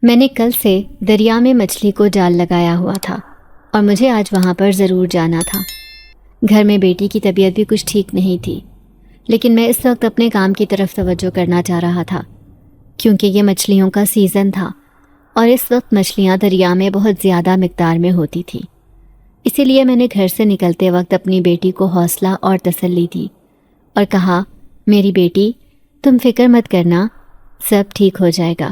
میں نے کل سے دریا میں مچھلی کو جال لگایا ہوا تھا اور مجھے آج وہاں پر ضرور جانا تھا۔ گھر میں بیٹی کی طبیعت بھی کچھ ٹھیک نہیں تھی، لیکن میں اس وقت اپنے کام کی طرف توجہ کرنا چاہ رہا تھا کیونکہ یہ مچھلیوں کا سیزن تھا اور اس وقت مچھلیاں دریا میں بہت زیادہ مقدار میں ہوتی تھی۔ اسی لیے میں نے گھر سے نکلتے وقت اپنی بیٹی کو حوصلہ اور تسلی دی اور کہا، میری بیٹی تم فکر مت کرنا، سب ٹھیک ہو جائے گا،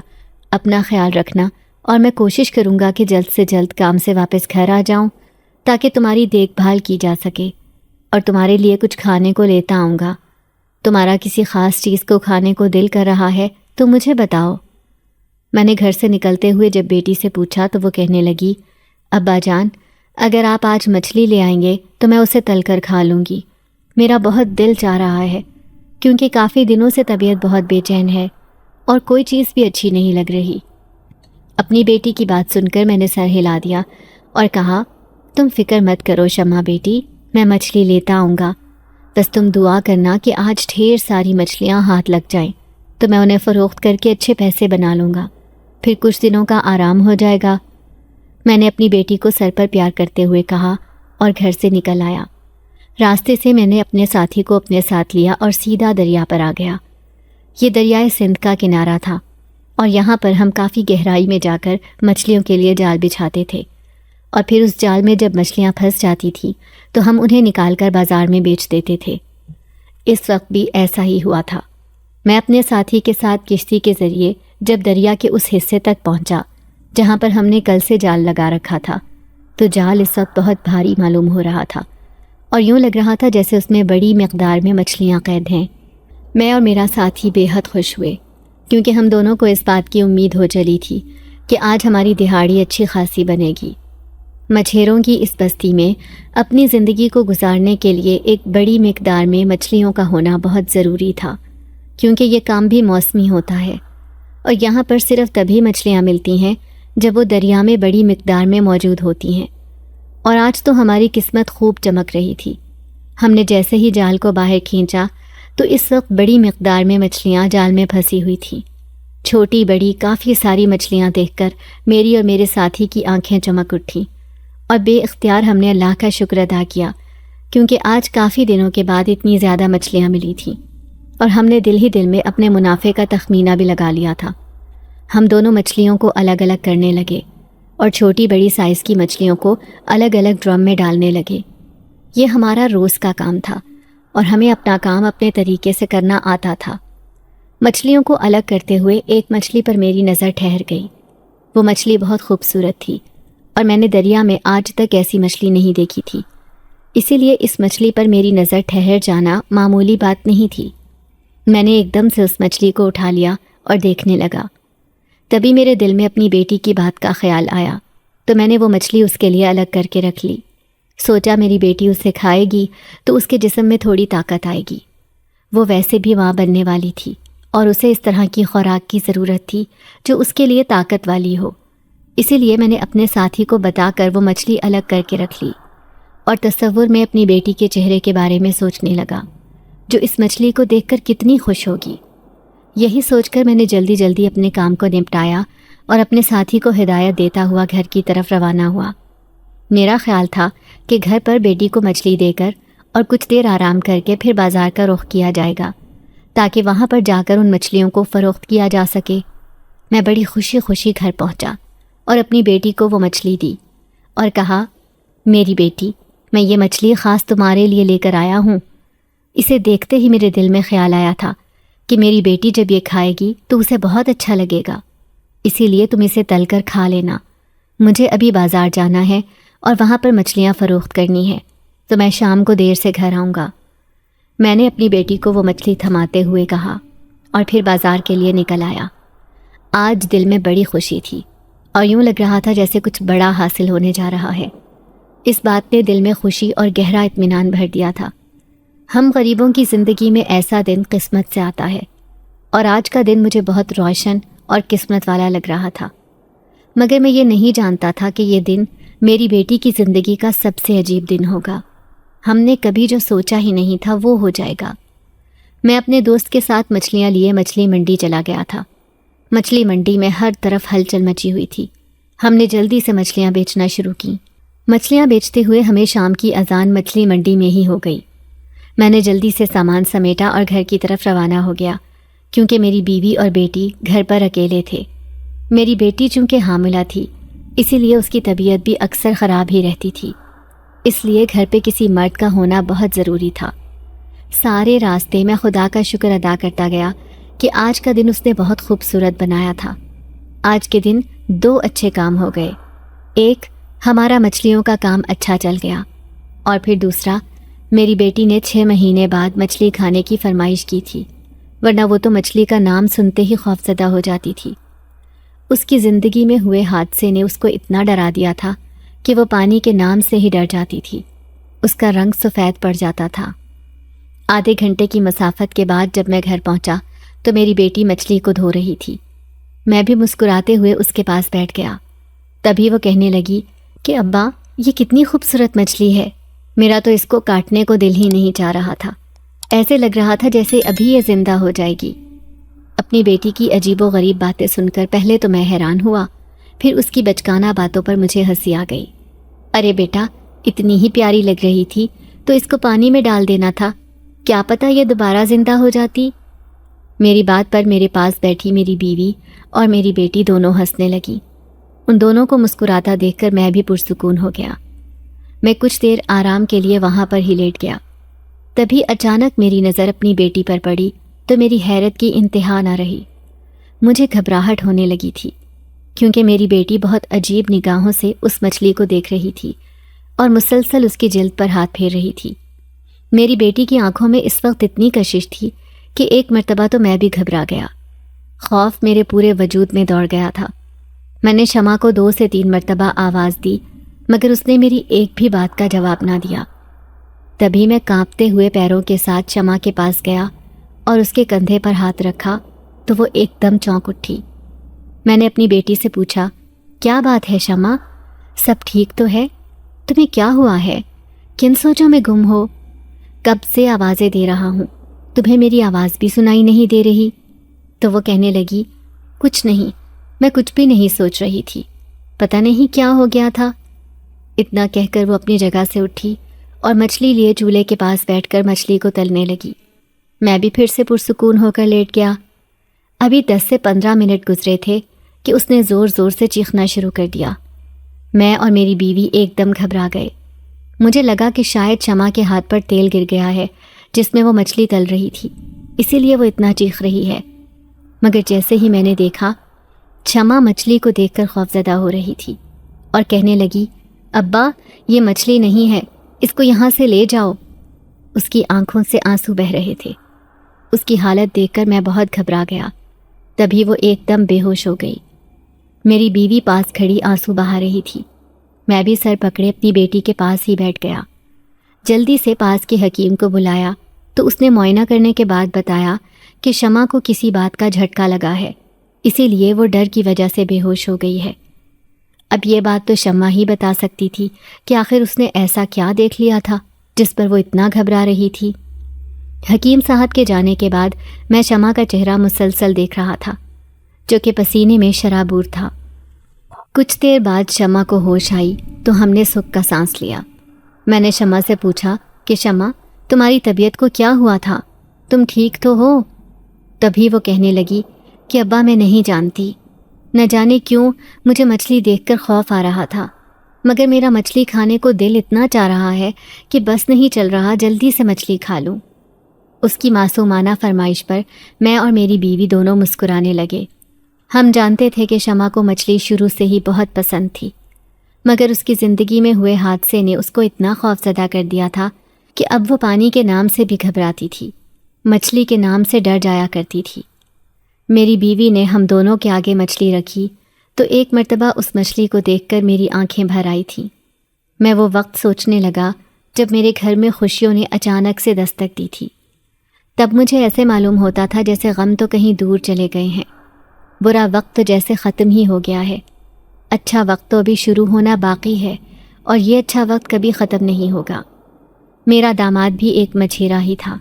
اپنا خیال رکھنا اور میں کوشش کروں گا کہ جلد سے جلد کام سے واپس گھر آ جاؤں تاکہ تمہاری دیکھ بھال کی جا سکے، اور تمہارے لیے کچھ کھانے کو لیتا آؤں گا۔ تمہارا کسی خاص چیز کو کھانے کو دل کر رہا ہے تو مجھے بتاؤ۔ میں نے گھر سے نکلتے ہوئے جب بیٹی سے پوچھا تو وہ کہنے لگی، ابا جان اگر آپ آج مچھلی لے آئیں گے تو میں اسے تل کر کھا لوں گی، میرا بہت دل چاہ رہا ہے کیونکہ کافی دنوں سے طبیعت بہت بے چین ہے اور کوئی چیز بھی اچھی نہیں لگ رہی۔ اپنی بیٹی کی بات سن کر میں نے سر ہلا دیا اور کہا، تم فکر مت کرو شمع بیٹی، میں مچھلی لیتا آؤں گا، بس تم دعا کرنا کہ آج ڈھیر ساری مچھلیاں ہاتھ لگ جائیں تو میں انہیں فروخت کر کے اچھے پیسے بنا لوں گا، پھر کچھ دنوں کا آرام ہو جائے گا۔ میں نے اپنی بیٹی کو سر پر پیار کرتے ہوئے کہا اور گھر سے نکل آیا۔ راستے سے میں نے اپنے ساتھی کو اپنے ساتھ لیا اور سیدھا دریا پر آ گیا۔ یہ دریائے سندھ کا کنارہ تھا اور یہاں پر ہم کافی گہرائی میں جا کر مچھلیوں کے لیے جال بچھاتے تھے، اور پھر اس جال میں جب مچھلیاں پھنس جاتی تھیں تو ہم انہیں نکال کر بازار میں بیچ دیتے تھے۔ اس وقت بھی ایسا ہی ہوا تھا۔ میں اپنے ساتھی کے ساتھ کشتی کے ذریعے جب دریا کے اس حصے تک پہنچا جہاں پر ہم نے کل سے جال لگا رکھا تھا تو جال اس وقت بہت بھاری معلوم ہو رہا تھا اور یوں لگ رہا تھا جیسے اس میں بڑی مقدار میں مچھلیاں قید ہیں۔ میں اور میرا ساتھی بے حد خوش ہوئے کیونکہ ہم دونوں کو اس بات کی امید ہو چلی تھی کہ آج ہماری دہاڑی اچھی خاصی بنے گی۔ مچھیروں کی اس بستی میں اپنی زندگی کو گزارنے کے لیے ایک بڑی مقدار میں مچھلیوں کا ہونا بہت ضروری تھا کیونکہ یہ کام بھی موسمی ہوتا ہے اور یہاں پر صرف تبھی مچھلیاں ملتی ہیں جب وہ دریا میں بڑی مقدار میں موجود ہوتی ہیں، اور آج تو ہماری قسمت خوب چمک رہی تھی۔ ہم نے جیسے ہی جال کو باہر کھینچا تو اس وقت بڑی مقدار میں مچھلیاں جال میں پھنسی ہوئی تھیں۔ چھوٹی بڑی کافی ساری مچھلیاں دیکھ کر میری اور میرے ساتھی کی آنکھیں چمک اٹھیں اور بے اختیار ہم نے اللہ کا شکر ادا کیا کیونکہ آج کافی دنوں کے بعد اتنی زیادہ مچھلیاں ملی تھیں، اور ہم نے دل ہی دل میں اپنے منافع کا تخمینہ بھی لگا لیا تھا۔ ہم دونوں مچھلیوں کو الگ الگ کرنے لگے اور چھوٹی بڑی سائز کی مچھلیوں کو الگ الگ ڈرم میں ڈالنے لگے۔ یہ ہمارا روز کا کام تھا اور ہمیں اپنا کام اپنے طریقے سے کرنا آتا تھا۔ مچھلیوں کو الگ کرتے ہوئے ایک مچھلی پر میری نظر ٹھہر گئی۔ وہ مچھلی بہت خوبصورت تھی اور میں نے دریا میں آج تک ایسی مچھلی نہیں دیکھی تھی، اسی لیے اس مچھلی پر میری نظر ٹھہر جانا معمولی بات نہیں تھی۔ میں نے ایک دم سے اس مچھلی کو اٹھا لیا اور دیکھنے لگا۔ تبھی میرے دل میں اپنی بیٹی کی بات کا خیال آیا تو میں نے وہ مچھلی اس کے لیے الگ کر کے رکھ لی۔ سوچا میری بیٹی اسے کھائے گی تو اس کے جسم میں تھوڑی طاقت آئے گی۔ وہ ویسے بھی ماں بننے والی تھی اور اسے اس طرح کی خوراک کی ضرورت تھی جو اس کے لیے طاقت والی ہو، اسی لیے میں نے اپنے ساتھی کو بتا کر وہ مچھلی الگ کر کے رکھ لی اور تصور میں اپنی بیٹی کے چہرے کے بارے میں سوچنے لگا جو اس مچھلی کو دیکھ کر کتنی خوش ہوگی۔ یہی سوچ کر میں نے جلدی جلدی اپنے کام کو نپٹایا اور اپنے ساتھی کو ہدایت دیتا ہوا گھر کی طرف روانہ ہوا۔ میرا خیال تھا کہ گھر پر بیٹی کو مچھلی دے کر اور کچھ دیر آرام کر کے پھر بازار کا رخ کیا جائے گا تاکہ وہاں پر جا کر ان مچھلیوں کو فروخت کیا جا سکے۔ میں بڑی خوشی خوشی گھر پہنچا اور اپنی بیٹی کو وہ مچھلی دی اور کہا، میری بیٹی میں یہ مچھلی خاص تمہارے لیے لے کر آیا ہوں۔ اسے دیکھتے ہی میرے دل میں خیال آیا تھا کہ میری بیٹی جب یہ کھائے گی تو اسے بہت اچھا لگے گا، اسی لیے تم اسے تل کر کھا لینا۔ مجھے ابھی بازار جانا ہے اور وہاں پر مچھلیاں فروخت کرنی ہے تو میں شام کو دیر سے گھر آؤں گا۔ میں نے اپنی بیٹی کو وہ مچھلی تھماتے ہوئے کہا اور پھر بازار کے لیے نکل آیا۔ آج دل میں بڑی خوشی تھی اور یوں لگ رہا تھا جیسے کچھ بڑا حاصل ہونے جا رہا ہے۔ اس بات نے دل میں خوشی اور گہرا اطمینان بھر دیا تھا۔ ہم غریبوں کی زندگی میں ایسا دن قسمت سے آتا ہے اور آج کا دن مجھے بہت روشن اور قسمت والا لگ رہا تھا، مگر میں یہ نہیں جانتا تھا کہ یہ دن میری بیٹی کی زندگی کا سب سے عجیب دن ہوگا۔ ہم نے کبھی جو سوچا ہی نہیں تھا وہ ہو جائے گا۔ میں اپنے دوست کے ساتھ مچھلیاں لیے مچھلی منڈی چلا گیا تھا۔ مچھلی منڈی میں ہر طرف ہلچل مچی ہوئی تھی۔ ہم نے جلدی سے مچھلیاں بیچنا شروع کیں۔ مچھلیاں بیچتے ہوئے ہمیں شام کی اذان مچھلی منڈی میں ہی ہو گئی۔ میں نے جلدی سے سامان سمیٹا اور گھر کی طرف روانہ ہو گیا، کیونکہ میری بیوی اور بیٹی گھر پر اکیلے تھے۔ میری بیٹی چونکہ حاملہ تھی، اسی لیے اس کی طبیعت بھی اکثر خراب ہی رہتی تھی، اس لیے گھر پہ کسی مرد کا ہونا بہت ضروری تھا۔ سارے راستے میں خدا کا شکر ادا کرتا گیا کہ آج کا دن اس نے بہت خوبصورت بنایا تھا۔ آج کے دن 2 اچھے کام ہو گئے۔ ایک، ہمارا مچھلیوں کا کام اچھا چل گیا، اور پھر دوسرا، میری بیٹی نے 6 مہینے بعد مچھلی کھانے کی فرمائش کی تھی، ورنہ وہ تو مچھلی کا نام سنتے ہی خوفزدہ ہو جاتی تھی۔ اس کی زندگی میں ہوئے حادثے نے اس کو اتنا ڈرا دیا تھا کہ وہ پانی کے نام سے ہی ڈر جاتی تھی۔ اس کا رنگ سفید پڑ جاتا تھا۔ آدھے گھنٹے کی مسافت کے بعد جب میں گھر پہنچا تو میری بیٹی مچھلی کو دھو رہی تھی۔ میں بھی مسکراتے ہوئے اس کے پاس بیٹھ گیا۔ تبھی وہ کہنے لگی کہ ابا، یہ کتنی خوبصورت مچھلی ہے، میرا تو اس کو کاٹنے کو دل ہی نہیں چاہ رہا تھا، ایسے لگ رہا تھا جیسے ابھی یہ زندہ ہو جائے گی۔ اپنی بیٹی کی عجیب و غریب باتیں سن کر پہلے تو میں حیران ہوا، پھر اس کی بچکانہ باتوں پر مجھے ہنسی آ گئی۔ ارے بیٹا، اتنی ہی پیاری لگ رہی تھی تو اس کو پانی میں ڈال دینا تھا، کیا پتہ یہ دوبارہ زندہ ہو جاتی۔ میری بات پر میرے پاس بیٹھی میری بیوی اور میری بیٹی دونوں ہنسنے لگی۔ ان دونوں کو مسکراتا دیکھ کر میں بھی پرسکون ہو گیا۔ میں کچھ دیر آرام کے لیے وہاں پر ہی لیٹ گیا۔ تبھی اچانک میری نظر اپنی بیٹی پر پڑی تو میری حیرت کی انتہا نہ رہی۔ مجھے گھبراہٹ ہونے لگی تھی، کیونکہ میری بیٹی بہت عجیب نگاہوں سے اس مچھلی کو دیکھ رہی تھی اور مسلسل اس کی جلد پر ہاتھ پھیر رہی تھی۔ میری بیٹی کی آنکھوں میں اس وقت اتنی کشش تھی کہ ایک مرتبہ تو میں بھی گھبرا گیا۔ خوف میرے پورے وجود میں دوڑ گیا تھا۔ میں نے شمع کو 2 سے 3 مرتبہ آواز دی، مگر اس نے میری ایک بھی بات کا جواب نہ دیا۔ تبھی میں کانپتے ہوئے پیروں کے ساتھ شمع کے پاس گیا اور اس کے کندھے پر ہاتھ رکھا تو وہ ایک دم چونک اٹھی۔ میں نے اپنی بیٹی سے پوچھا، کیا بات ہے شمع، سب ٹھیک تو ہے؟ تمہیں کیا ہوا ہے؟ کن سوچوں میں گم ہو؟ کب سے آوازیں دے رہا ہوں، تمہیں میری آواز بھی سنائی نہیں دے رہی؟ تو وہ کہنے لگی، کچھ نہیں، میں کچھ بھی نہیں سوچ رہی تھی، پتہ نہیں کیا ہو گیا تھا۔ اتنا کہہ کر وہ اپنی جگہ سے اٹھی اور مچھلی لیے چولہے کے پاس بیٹھ کر مچھلی کو تلنے لگی۔ میں بھی پھر سے پرسکون ہو کر لیٹ گیا۔ ابھی 10 سے 15 منٹ گزرے تھے کہ اس نے زور زور سے چیخنا شروع کر دیا۔ میں اور میری بیوی ایک دم گھبرا گئے۔ مجھے لگا کہ شاید شمع کے ہاتھ پر تیل گر گیا ہے جس میں وہ مچھلی تل رہی تھی، اسی لیے وہ اتنا چیخ رہی ہے۔ مگر جیسے ہی میں نے دیکھا، شمع مچھلی کو دیکھ کر خوفزدہ ہو رہی تھی اور کہنے لگی، ابا، یہ مچھلی نہیں ہے، اس کو یہاں سے لے جاؤ۔ اس کی آنکھوں سے آنسو بہہ رہے تھے۔ اس کی حالت دیکھ کر میں بہت گھبرا گیا۔ تبھی وہ ایک دم بے ہوش ہو گئی۔ میری بیوی پاس کھڑی آنسو بہا رہی تھی۔ میں بھی سر پکڑے اپنی بیٹی کے پاس ہی بیٹھ گیا۔ جلدی سے پاس کے حکیم کو بلایا تو اس نے معائنہ کرنے کے بعد بتایا کہ شمع کو کسی بات کا جھٹکا لگا ہے، اسی لیے وہ ڈر کی وجہ سے بے ہوش ہو گئی ہے۔ اب یہ بات تو شمع ہی بتا سکتی تھی کہ آخر اس نے ایسا کیا دیکھ لیا تھا جس پر وہ اتنا گھبرا رہی تھی۔ حکیم صاحب کے جانے کے بعد میں شمع کا چہرہ مسلسل دیکھ رہا تھا، جو کہ پسینے میں شرابور تھا۔ کچھ دیر بعد شمع کو ہوش آئی تو ہم نے سکھ کا سانس لیا۔ میں نے شمع سے پوچھا کہ شمع، تمہاری طبیعت کو کیا ہوا تھا؟ تم ٹھیک تو ہو؟ تبھی وہ کہنے لگی کہ ابا، میں نہیں جانتی، نہ جانے کیوں مجھے مچھلی دیکھ کر خوف آ رہا تھا، مگر میرا مچھلی کھانے کو دل اتنا چاہ رہا ہے کہ بس نہیں چل رہا جلدی سے مچھلی کھا لوں۔ اس کی معصومانہ فرمائش پر میں اور میری بیوی دونوں مسکرانے لگے۔ ہم جانتے تھے کہ شمع کو مچھلی شروع سے ہی بہت پسند تھی، مگر اس کی زندگی میں ہوئے حادثے نے اس کو اتنا خوفزدہ کر دیا تھا کہ اب وہ پانی کے نام سے بھی گھبراتی تھی، مچھلی کے نام سے ڈر جایا کرتی تھی۔ میری بیوی نے ہم دونوں کے آگے مچھلی رکھی تو ایک مرتبہ اس مچھلی کو دیکھ کر میری آنکھیں بھر آئی تھیں۔ میں وہ وقت سوچنے لگا جب میرے گھر میں خوشیوں نے اچانک سے دستک دی تھی۔ تب مجھے ایسے معلوم ہوتا تھا جیسے غم تو کہیں دور چلے گئے ہیں، برا وقت تو جیسے ختم ہی ہو گیا ہے، اچھا وقت تو ابھی شروع ہونا باقی ہے، اور یہ اچھا وقت کبھی ختم نہیں ہوگا۔ میرا داماد بھی ایک مچھیرا ہی تھا،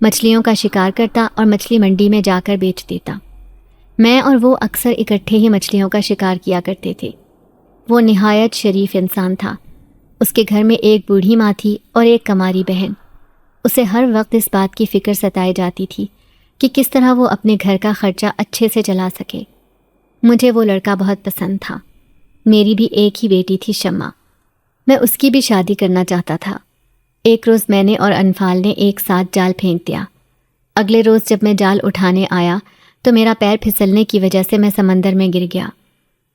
مچھلیوں کا شکار کرتا اور مچھلی منڈی میں جا کر بیچ دیتا۔ میں اور وہ اکثر اکٹھے ہی مچھلیوں کا شکار کیا کرتے تھے۔ وہ نہایت شریف انسان تھا۔ اس کے گھر میں ایک بوڑھی ماں تھی اور ایک کماری بہن۔ اسے ہر وقت اس بات کی فکر ستائی جاتی تھی کہ کس طرح وہ اپنے گھر کا خرچہ اچھے سے چلا سکے۔ مجھے وہ لڑکا بہت پسند تھا۔ میری بھی ایک ہی بیٹی تھی، شمع۔ میں اس کی بھی شادی کرنا چاہتا تھا۔ ایک روز میں نے اور انفال نے ایک ساتھ جال پھینک دیا۔ اگلے روز جب میں جال اٹھانے آیا تو میرا پیر پھسلنے کی وجہ سے میں سمندر میں گر گیا۔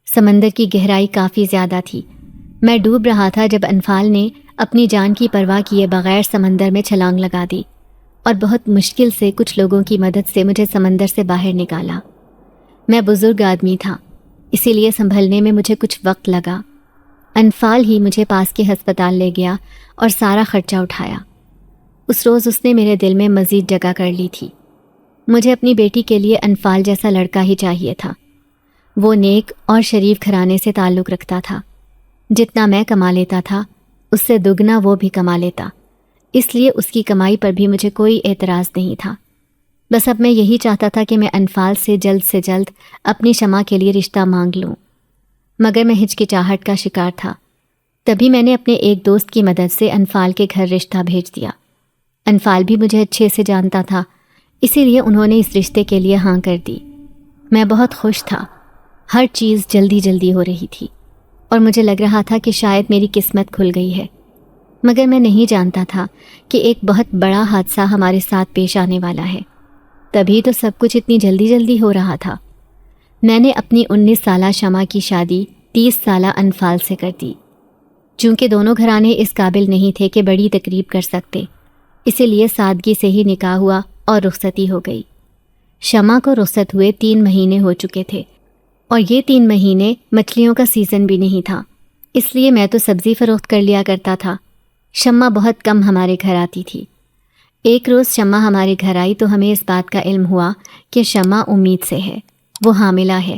سمندر کی گہرائی کافی زیادہ تھی۔ میں ڈوب رہا تھا جب انفال نے اپنی جان کی پرواہ کیے بغیر سمندر میں چھلانگ لگا دی اور بہت مشکل سے کچھ لوگوں کی مدد سے مجھے سمندر سے باہر نکالا۔ میں بزرگ آدمی تھا، اسی لیے سنبھلنے میں مجھے کچھ وقت لگا۔ انفال ہی مجھے پاس کے ہسپتال لے گیا اور سارا خرچہ اٹھایا۔ اس روز اس نے میرے دل میں مزید جگہ کر لی تھی۔ مجھے اپنی بیٹی کے لیے انفال جیسا لڑکا ہی چاہیے تھا۔ وہ نیک اور شریف گھرانے سے تعلق رکھتا تھا۔ جتنا میں کما لیتا تھا اس سے دگنا وہ بھی کما لیتا، اس لیے اس کی کمائی پر بھی مجھے کوئی اعتراض نہیں تھا۔ بس اب میں یہی چاہتا تھا کہ میں انفال سے جلد اپنی شمع کے لیے رشتہ مانگ لوں، مگر میں ہچکچاہٹ کا شکار تھا۔ تبھی میں نے اپنے ایک دوست کی مدد سے انفال کے گھر رشتہ بھیج دیا۔ انفال بھی مجھے اچھے سے جانتا تھا، اسی لیے انہوں نے اس رشتے کے لیے ہاں کر دی۔ میں بہت خوش تھا۔ ہر چیز جلدی ہو رہی تھی اور مجھے لگ رہا تھا کہ شاید میری قسمت کھل گئی ہے، مگر میں نہیں جانتا تھا کہ ایک بہت بڑا حادثہ ہمارے ساتھ پیش آنے والا ہے۔ تبھی تو سب کچھ اتنی جلدی ہو رہا تھا۔ میں نے اپنی 19 سالہ شمع کی شادی 30 سالہ انفال سے کر دی۔ چونکہ دونوں گھرانے اس قابل نہیں تھے کہ بڑی تقریب کر سکتے، اسی لیے سادگی سے ہی نکاح ہوا اور رخصتی ہو گئی۔ شمع کو رخصت ہوئے 3 مہینے ہو چکے تھے اور یہ 3 مہینے مچھلیوں کا سیزن بھی نہیں تھا، اس لیے میں تو سبزی فروخت کر لیا کرتا تھا۔ شمع بہت کم ہمارے گھر آتی تھی۔ ایک روز شمع ہمارے گھر آئی تو ہمیں اس بات کا علم ہوا کہ شمع امید سے ہے، وہ حاملہ ہے۔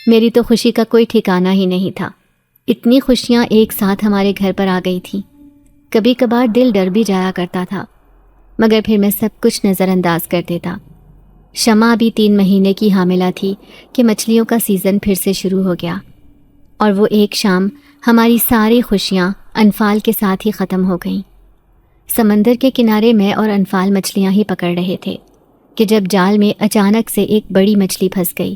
میری تو خوشی کا کوئی ٹھکانہ ہی نہیں تھا۔ اتنی خوشیاں ایک ساتھ ہمارے گھر پر آ گئی تھیں۔ کبھی کبھار دل ڈر بھی جایا کرتا تھا، مگر پھر میں سب کچھ نظر انداز کر دیتا۔ شمع ابھی 3 مہینے کی حاملہ تھی کہ مچھلیوں کا سیزن پھر سے شروع ہو گیا، اور وہ ایک شام ہماری ساری خوشیاں انفال کے ساتھ ہی ختم ہو گئیں۔ سمندر کے کنارے میں اور انفال مچھلیاں ہی پکڑ رہے تھے کہ جب جال میں اچانک سے ایک بڑی مچھلی پھنس گئی۔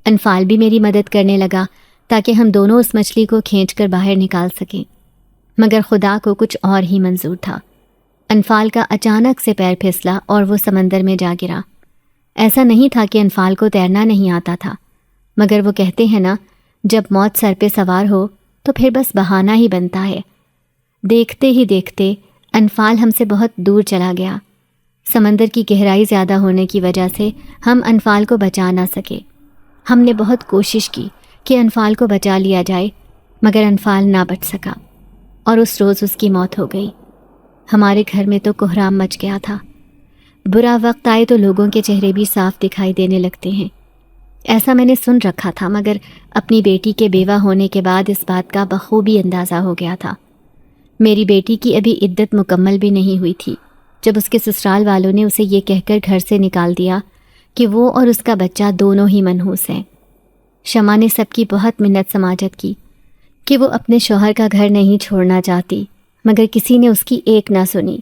انفال بھی میری مدد کرنے لگا تاکہ ہم دونوں اس مچھلی کو کھینچ کر باہر نکال سکیں، مگر خدا کو کچھ اور ہی منظور تھا۔ انفال کا اچانک سے پیر پھسلا اور وہ سمندر میں جا گرا۔ ایسا نہیں تھا کہ انفال کو تیرنا نہیں آتا تھا، مگر وہ کہتے ہیں نا، جب موت سر پہ سوار ہو تو پھر بس بہانہ ہی بنتا ہے۔ دیکھتے ہی دیکھتے انفال ہم سے بہت دور چلا گیا۔ سمندر کی گہرائی زیادہ ہونے کی وجہ سے ہم انفال کو بچا نہ سکے۔ ہم نے بہت کوشش کی کہ انفال کو بچا لیا جائے، مگر انفال نہ بچ سکا اور اس روز اس کی موت ہو گئی۔ ہمارے گھر میں تو کوہرام مچ گیا تھا۔ برا وقت آئے تو لوگوں کے چہرے بھی صاف دکھائی دینے لگتے ہیں، ایسا میں نے سن رکھا تھا، مگر اپنی بیٹی کے بیوہ ہونے کے بعد اس بات کا بخوبی اندازہ ہو گیا تھا۔ میری بیٹی کی ابھی عدت مکمل بھی نہیں ہوئی تھی جب اس کے سسرال والوں نے اسے یہ کہہ کر گھر سے نکال دیا کہ وہ اور اس کا بچہ دونوں ہی منحوس ہیں۔ شمع نے سب کی بہت منت سماجت کی کہ وہ اپنے شوہر کا گھر نہیں چھوڑنا چاہتی، مگر کسی نے اس کی ایک نہ سنی،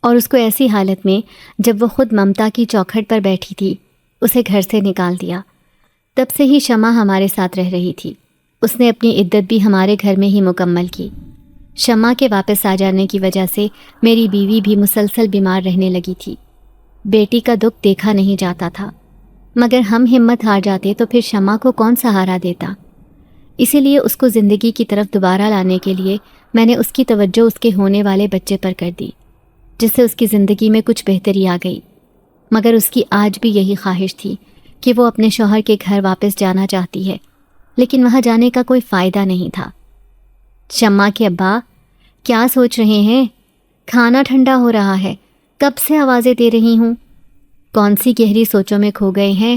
اور اس کو ایسی حالت میں جب وہ خود ممتا کی چوکھٹ پر بیٹھی تھی اسے گھر سے نکال دیا۔ تب سے ہی شمع ہمارے ساتھ رہ رہی تھی۔ اس نے اپنی عدت بھی ہمارے گھر میں ہی مکمل کی۔ شمع کے واپس آ جانے کی وجہ سے میری بیوی بھی مسلسل بیمار رہنے لگی تھی۔ بیٹی کا دکھ دیکھا نہیں جاتا تھا، مگر ہم ہمت ہار جاتے تو پھر شمع کو کون سہارا دیتا۔ اسی لیے اس کو زندگی کی طرف دوبارہ لانے کے لیے میں نے اس کی توجہ اس کے ہونے والے بچے پر کر دی، جس سے اس کی زندگی میں کچھ بہتری آ گئی۔ مگر اس کی آج بھی یہی خواہش تھی کہ وہ اپنے شوہر کے گھر واپس جانا چاہتی ہے، لیکن وہاں جانے کا کوئی فائدہ نہیں تھا۔ شمع کے ابا کیا سوچ رہے ہیں؟ کھانا ٹھنڈا ہو رہا ہے، کب سے آوازیں دے رہی ہوں؟ کون سی گہری سوچوں میں کھو گئے ہیں؟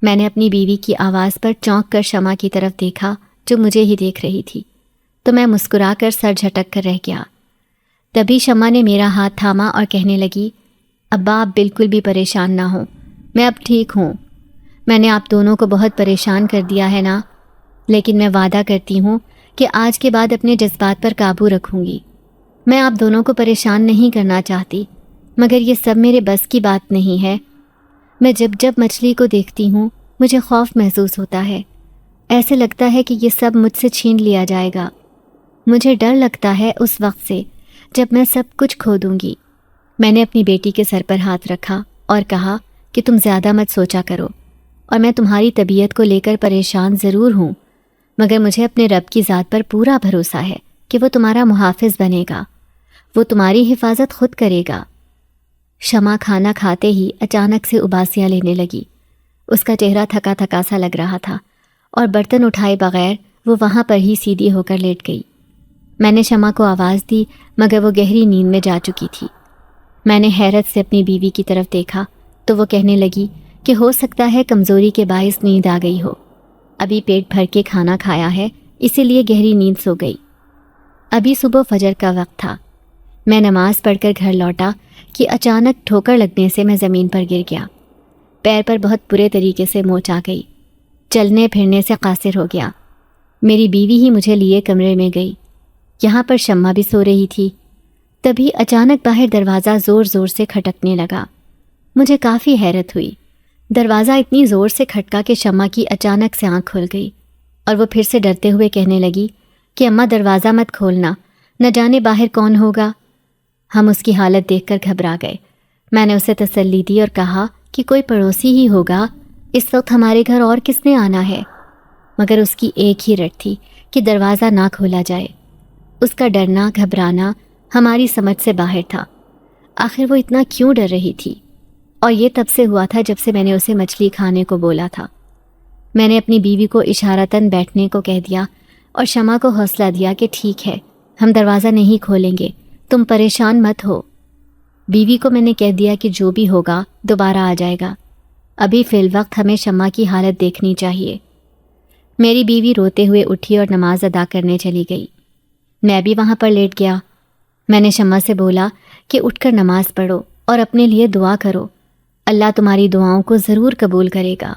میں نے اپنی بیوی کی آواز پر چونک کر شمع کی طرف دیکھا جو مجھے ہی دیکھ رہی تھی، تو میں مسکرا کر سر جھٹک کر رہ گیا۔ تبھی شمع نے میرا ہاتھ تھاما اور کہنے لگی، ابا آپ بالکل بھی پریشان نہ ہوں، میں اب ٹھیک ہوں۔ میں نے آپ دونوں کو بہت پریشان کر دیا ہے نا، لیکن میں وعدہ کرتی ہوں کہ آج کے بعد اپنے جذبات پر قابو رکھوں گی۔ میں آپ دونوں کو پریشان نہیں کرنا چاہتی، مگر یہ سب میرے بس کی بات نہیں ہے۔ میں جب جب مچھلی کو دیکھتی ہوں مجھے خوف محسوس ہوتا ہے، ایسے لگتا ہے کہ یہ سب مجھ سے چھین لیا جائے گا۔ مجھے ڈر لگتا ہے اس وقت سے جب میں سب کچھ کھو دوں گی۔ میں نے اپنی بیٹی کے سر پر ہاتھ رکھا اور کہا کہ تم زیادہ مت سوچا کرو، اور میں تمہاری طبیعت کو لے کر پریشان ضرور ہوں، مگر مجھے اپنے رب کی ذات پر پورا بھروسہ ہے کہ وہ تمہارا محافظ بنے گا، وہ تمہاری حفاظت خود کرے گا۔ شمع کھانا کھاتے ہی اچانک سے اباسیاں لینے لگی۔ اس کا چہرہ تھکا تھکا سا لگ رہا تھا اور برتن اٹھائے بغیر وہ وہاں پر ہی سیدھی ہو کر لیٹ گئی۔ میں نے شمع کو آواز دی مگر وہ گہری نیند میں جا چکی تھی۔ میں نے حیرت سے اپنی بیوی کی طرف دیکھا تو وہ کہنے لگی کہ ہو سکتا ہے کمزوری کے باعث نیند آ گئی ہو، ابھی پیٹ بھر کے کھانا کھایا ہے اسی لیے گہری نیند سو گئی۔ ابھی صبح فجر کا وقت تھا۔ میں نماز پڑھ کر گھر لوٹا کہ اچانک ٹھوکر لگنے سے میں زمین پر گر گیا۔ پیر پر بہت برے طریقے سے موچ آ گئی، چلنے پھرنے سے قاصر ہو گیا۔ میری بیوی ہی مجھے لیے کمرے میں گئی، یہاں پر شمع بھی سو رہی تھی۔ تبھی اچانک باہر دروازہ زور زور سے کھٹکنے لگا۔ مجھے کافی حیرت ہوئی۔ دروازہ اتنی زور سے کھٹکا کہ شمع کی اچانک سے آنکھ کھل گئی اور وہ پھر سے ڈرتے ہوئے کہنے لگی کہ اماں دروازہ مت کھولنا، نہ جانے باہر کون ہوگا۔ ہم اس کی حالت دیکھ کر گھبرا گئے۔ میں نے اسے تسلی دی اور کہا کہ کوئی پڑوسی ہی ہوگا، اس وقت ہمارے گھر اور کس نے آنا ہے، مگر اس کی ایک ہی رٹ تھی کہ دروازہ نہ کھولا جائے۔ اس کا ڈرنا گھبرانا ہماری سمجھ سے باہر تھا۔ آخر وہ اتنا کیوں ڈر رہی تھی؟ اور یہ تب سے ہوا تھا جب سے میں نے اسے مچھلی کھانے کو بولا تھا۔ میں نے اپنی بیوی کو اشارتاً بیٹھنے کو کہہ دیا اور شمع کو حوصلہ دیا کہ ٹھیک ہے، ہم دروازہ نہیں کھولیں گے، تم پریشان مت ہو۔ بیوی کو میں نے کہہ دیا کہ جو بھی ہوگا دوبارہ آ جائے گا، ابھی فی الوقت ہمیں شمع کی حالت دیکھنی چاہیے۔ میری بیوی روتے ہوئے اٹھی اور نماز ادا کرنے چلی گئی۔ میں بھی وہاں پر لیٹ گیا۔ میں نے شمع سے بولا کہ اٹھ کر نماز پڑھو اور اپنے لیے دعا کرو، اللہ تمہاری دعاؤں کو ضرور قبول کرے گا۔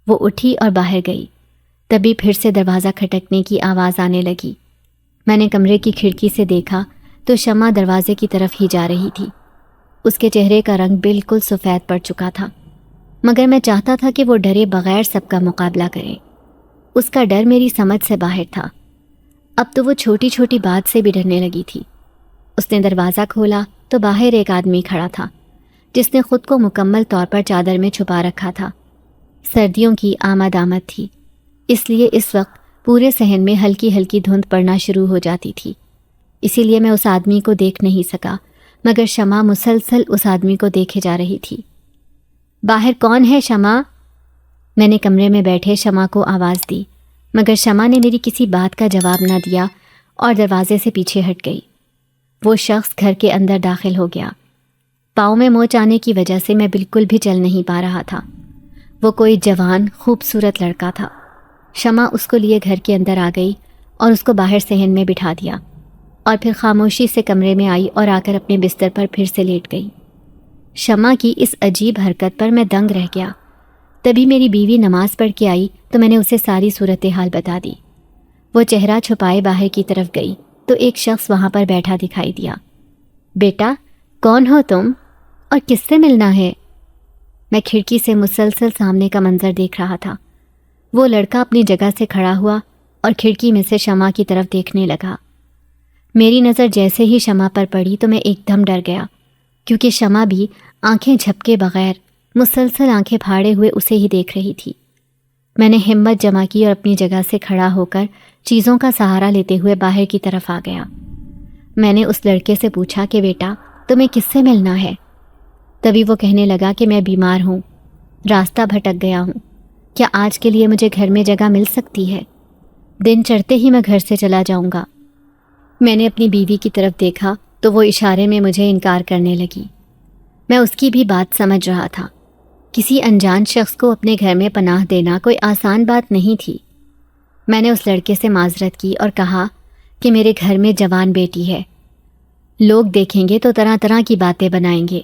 وہ اٹھی اور باہر گئی۔ تبھی پھر سے دروازہ کھٹکنے کی آواز آنے لگی۔ میں نے کمرے کی کھڑکی سے دیکھا تو شمع دروازے کی طرف ہی جا رہی تھی۔ اس کے چہرے کا رنگ بالکل سفید پڑ چکا تھا، مگر میں چاہتا تھا کہ وہ ڈرے بغیر سب کا مقابلہ کرے۔ اس کا ڈر میری سمجھ سے باہر تھا۔ اب تو وہ چھوٹی چھوٹی بات سے بھی ڈرنے لگی تھی۔ اس نے دروازہ کھولا تو باہر ایک آدمی کھڑا تھا جس نے خود کو مکمل طور پر چادر میں چھپا رکھا تھا۔ سردیوں کی آمد تھی، اس لیے اس وقت پورے صحن میں ہلکی ہلکی دھند پڑنا شروع ہو جاتی تھی، اسی لیے میں اس آدمی کو دیکھ نہیں سکا، مگر شمع مسلسل اس آدمی کو دیکھے جا رہی تھی۔ باہر کون ہے شمع؟ میں نے کمرے میں بیٹھے شمع کو آواز دی، مگر شمع نے میری کسی بات کا جواب نہ دیا اور دروازے سے پیچھے ہٹ گئی۔ وہ شخص گھر کے اندر داخل ہو گیا۔ پاؤں میں موچ آنے کی وجہ سے میں بالکل بھی چل نہیں پا رہا تھا۔ وہ کوئی جوان خوبصورت لڑکا تھا۔ شمع اس کو لیے گھر کے اندر آ گئی اور اس کو باہر صحن میں بٹھا دیا، اور پھر خاموشی سے کمرے میں آئی اور آ کر اپنے بستر پر پھر سے لیٹ گئی۔ شمع کی اس عجیب حرکت پر میں دنگ رہ گیا۔ تبھی میری بیوی نماز پڑھ کے آئی تو میں نے اسے ساری صورتحال بتا دی۔ وہ چہرہ چھپائے باہر کی طرف گئی تو ایک شخص وہاں پر بیٹھا دکھائی دیا۔ بیٹا، کون ہو تم اور کس سے ملنا ہے؟ میں کھڑکی سے مسلسل سامنے کا منظر دیکھ رہا تھا۔ وہ لڑکا اپنی جگہ سے کھڑا ہوا اور کھڑکی میں سے شمع کی طرف دیکھنے لگا۔ میری نظر جیسے ہی شمع پر پڑی تو میں ایک دم ڈر گیا، کیونکہ شمع بھی آنکھیں جھپکے بغیر مسلسل آنکھیں پھاڑے ہوئے اسے ہی دیکھ رہی تھی۔ میں نے ہمت جمع کی اور اپنی جگہ سے کھڑا ہو کر چیزوں کا سہارا لیتے ہوئے باہر کی طرف آ گیا۔ میں نے اس لڑکے سے پوچھا کہ بیٹا، تمہیں کس سے ملنا ہے؟ تبھی وہ کہنے لگا کہ میں بیمار ہوں، راستہ بھٹک گیا ہوں، کیا آج کے لیے مجھے گھر میں جگہ مل سکتی ہے؟ دن چڑھتے ہی میں گھر سے چلا جاؤں گا۔ میں نے اپنی بیوی کی طرف دیکھا تو وہ اشارے میں مجھے انکار کرنے لگی۔ میں اس کی بھی بات سمجھ رہا تھا۔ کسی انجان شخص کو اپنے گھر میں پناہ دینا کوئی آسان بات نہیں تھی۔ میں نے اس لڑکے سے معذرت کی اور کہا کہ میرے گھر میں جوان بیٹی ہے، لوگ دیکھیں گے تو طرح طرح کی باتیں بنائیں گے،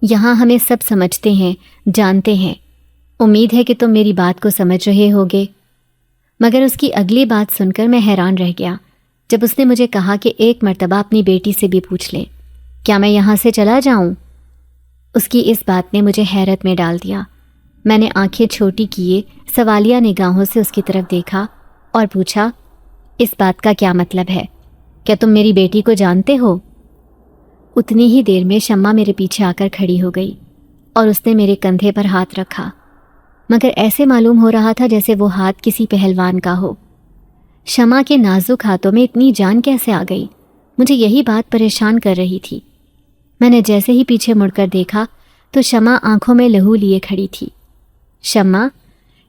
یہاں ہمیں سب سمجھتے ہیں، جانتے ہیں، امید ہے کہ تم میری بات کو سمجھ رہے ہوگے۔ مگر اس کی اگلی بات سن کر میں حیران رہ گیا جب اس نے مجھے کہا کہ ایک مرتبہ اپنی بیٹی سے بھی پوچھ لے، کیا میں یہاں سے چلا جاؤں؟ اس کی اس بات نے مجھے حیرت میں ڈال دیا۔ میں نے آنکھیں چھوٹی کیے سوالیہ نگاہوں سے اس کی طرف دیکھا اور پوچھا، اس بات کا کیا مطلب ہے؟ کیا تم میری بیٹی کو جانتے ہو؟ اتنی ہی دیر میں شمع میرے پیچھے آ کر کھڑی ہو گئی اور اس نے میرے کندھے پر ہاتھ رکھا، مگر ایسے معلوم ہو رہا تھا جیسے وہ ہاتھ کسی پہلوان کا ہو۔ شمع کے نازک ہاتھوں میں اتنی جان کیسے آ گئی؟ مجھے یہی بات پریشان کر رہی تھی۔ میں نے جیسے ہی پیچھے مڑ کر دیکھا تو شمع آنکھوں میں لہو لیے کھڑی تھی۔ شمع،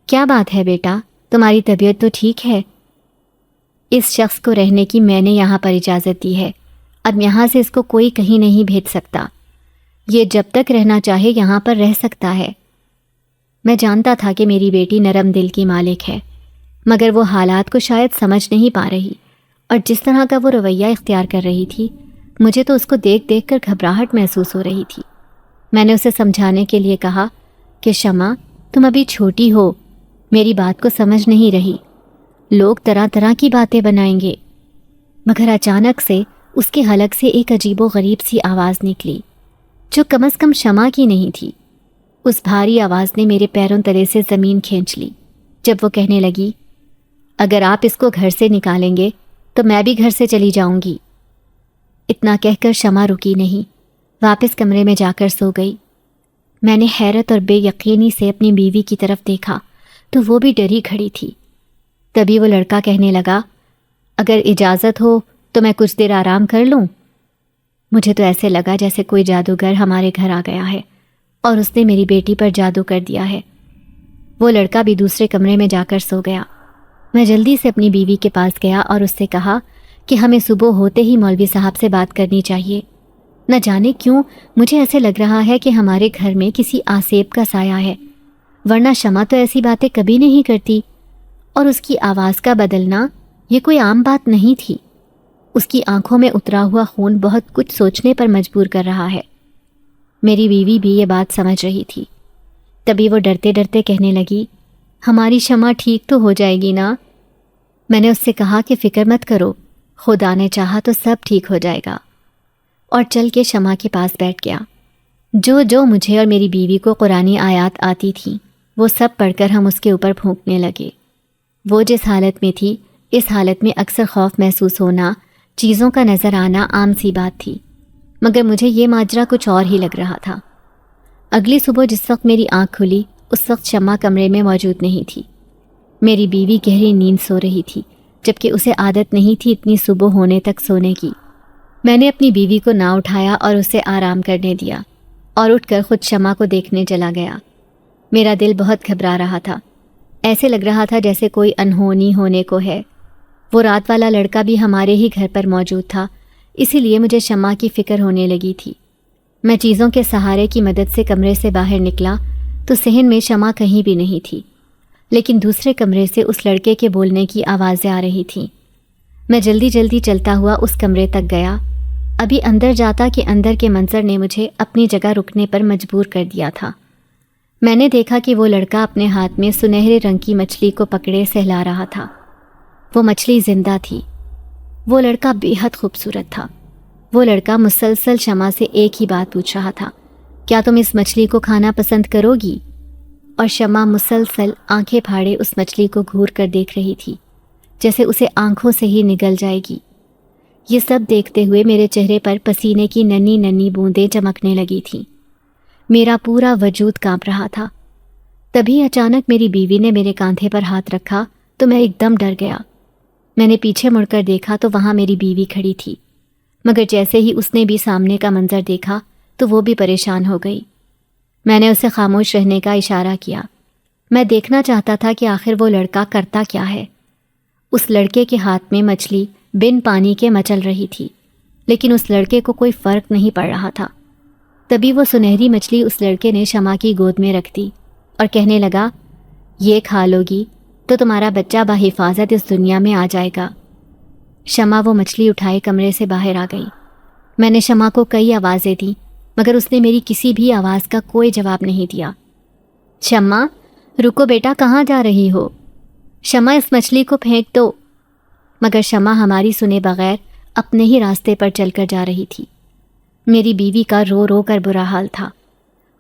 کیا بات ہے بیٹا؟ تمہاری طبیعت تو ٹھیک ہے؟ اس شخص کو رہنے کی میں نے یہاں پر اجازت دی ہے، اب یہاں سے اس کو کوئی کہیں نہیں بھیج سکتا۔ یہ جب تک رہنا چاہے یہاں پر رہ سکتا ہے۔ میں جانتا تھا کہ میری بیٹی نرم دل کی مالک ہے، مگر وہ حالات کو شاید سمجھ نہیں پا رہی، اور جس طرح کا وہ رویہ اختیار کر رہی تھی مجھے تو اس کو دیکھ دیکھ کر گھبراہٹ محسوس ہو رہی تھی۔ میں نے اسے سمجھانے کے لیے کہا کہ شمع، تم ابھی چھوٹی ہو، میری بات کو سمجھ نہیں رہی، لوگ طرح طرح کی باتیں بنائیں گے۔ مگر اچانک سے اس کے حلق سے ایک عجیب و غریب سی آواز نکلی جو کم از کم شمع کی نہیں تھی۔ اس بھاری آواز نے میرے پیروں تلے سے زمین کھینچ لی جب وہ کہنے لگی، اگر آپ اس کو گھر سے نکالیں گے تو میں بھی گھر سے چلی جاؤں گی۔ اتنا کہہ کر شمع رکی نہیں، واپس کمرے میں جا کر سو گئی۔ میں نے حیرت اور بے یقینی سے اپنی بیوی کی طرف دیکھا تو وہ بھی ڈری کھڑی تھی۔ تبھی وہ لڑکا کہنے لگا، اگر اجازت ہو تو میں کچھ دیر آرام کر لوں۔ مجھے تو ایسے لگا جیسے کوئی جادوگر ہمارے گھر آ گیا ہے اور اس نے میری بیٹی پر جادو کر دیا ہے۔ وہ لڑکا بھی دوسرے کمرے میں جا کر سو گیا۔ میں جلدی سے اپنی بیوی کے پاس گیا اور اس سے کہا کہ ہمیں صبح ہوتے ہی مولوی صاحب سے بات کرنی چاہیے۔ نہ جانے کیوں مجھے ایسے لگ رہا ہے کہ ہمارے گھر میں کسی آسیب کا سایہ ہے، ورنہ شمع تو ایسی باتیں کبھی نہیں کرتی، اور اس کی آواز کا بدلنا یہ کوئی عام بات نہیں تھی۔ اس کی آنکھوں میں اترا ہوا خون بہت کچھ سوچنے پر مجبور کر رہا ہے۔ میری بیوی بھی یہ بات سمجھ رہی تھی۔ تبھی وہ ڈرتے ڈرتے کہنے لگی، ہماری شمع ٹھیک تو ہو جائے گی نا؟ میں نے اس سے کہا کہ فکر مت کرو، خدا نے چاہا تو سب ٹھیک ہو جائے گا، اور چل کے شمع کے پاس بیٹھ گیا۔ جو مجھے اور میری بیوی کو قرآنی آیات آتی تھیں وہ سب پڑھ کر ہم اس کے اوپر پھونکنے لگے۔ وہ جس حالت میں تھی اس حالت میں اکثر خوف محسوس ہونا، چیزوں کا نظر آنا عام سی بات تھی، مگر مجھے یہ ماجرا کچھ اور ہی لگ رہا تھا۔ اگلی صبح جس وقت میری آنکھ کھلی اس وقت شمع کمرے میں موجود نہیں تھی۔ میری بیوی گہری نیند سو رہی تھی، جبکہ اسے عادت نہیں تھی اتنی صبح ہونے تک سونے کی۔ میں نے اپنی بیوی کو نہ اٹھایا اور اسے آرام کرنے دیا اور اٹھ کر خود شمع کو دیکھنے چلا گیا۔ میرا دل بہت گھبرا رہا تھا، ایسے لگ رہا تھا جیسے کوئی انہونی ہونے کو ہے۔ وہ رات والا لڑکا بھی ہمارے ہی گھر پر موجود تھا، اسی لیے مجھے شمع کی فکر ہونے لگی تھی۔ میں چیزوں کے سہارے کی مدد سے کمرے سے باہر نکلا تو صحن میں شمع کہیں بھی نہیں تھی، لیکن دوسرے کمرے سے اس لڑکے کے بولنے کی آوازیں آ رہی تھیں۔ میں جلدی جلدی چلتا ہوا اس کمرے تک گیا۔ ابھی اندر جاتا کہ اندر کے منظر نے مجھے اپنی جگہ رکنے پر مجبور کر دیا تھا۔ میں نے دیکھا کہ وہ لڑکا اپنے ہاتھ میں سنہرے رنگ کی مچھلی کو پکڑے سہلا رہا تھا۔ وہ مچھلی زندہ تھی۔ وہ لڑکا بے حد خوبصورت تھا۔ وہ لڑکا مسلسل شمع سے ایک ہی بات پوچھ رہا تھا، کیا تم اس مچھلی کو کھانا پسند کرو گی؟ اور شمع مسلسل آنکھیں پھاڑے اس مچھلی کو گھور کر دیکھ رہی تھی، جیسے اسے آنکھوں سے ہی نگل جائے گی۔ یہ سب دیکھتے ہوئے میرے چہرے پر پسینے کی ننھی ننھی بوندیں چمکنے لگی تھیں۔ میرا پورا وجود کانپ رہا تھا۔ تبھی اچانک میری بیوی نے میرے کاندھے پر ہاتھ رکھا تو میں ایک دم ڈر گیا۔ میں نے پیچھے مڑ کر دیکھا تو وہاں میری بیوی کھڑی تھی، مگر جیسے ہی اس نے بھی سامنے کا منظر دیکھا تو وہ بھی پریشان ہو گئی۔ میں نے اسے خاموش رہنے کا اشارہ کیا۔ میں دیکھنا چاہتا تھا کہ آخر وہ لڑکا کرتا کیا ہے۔ اس لڑکے کے ہاتھ میں مچھلی بن پانی کے مچل رہی تھی، لیکن اس لڑکے کو کوئی فرق نہیں پڑ رہا تھا۔ تبھی وہ سنہری مچھلی اس لڑکے نے شمع کی گود میں رکھ دی اور کہنے لگا، یہ کھا لو گی تو تمہارا بچہ بحفاظت اس دنیا میں آ جائے گا۔ شمع وہ مچھلی اٹھائے کمرے سے باہر آ گئی۔ میں نے شمع کو کئی آوازیں دیں، مگر اس نے میری کسی بھی آواز کا کوئی جواب نہیں دیا۔ شمع، رکو بیٹا، کہاں جا رہی ہو؟ شمع اس مچھلی کو پھینک دو۔ مگر شمع ہماری سنے بغیر اپنے ہی راستے پر چل کر جا رہی تھی۔ میری بیوی کا رو رو کر برا حال تھا۔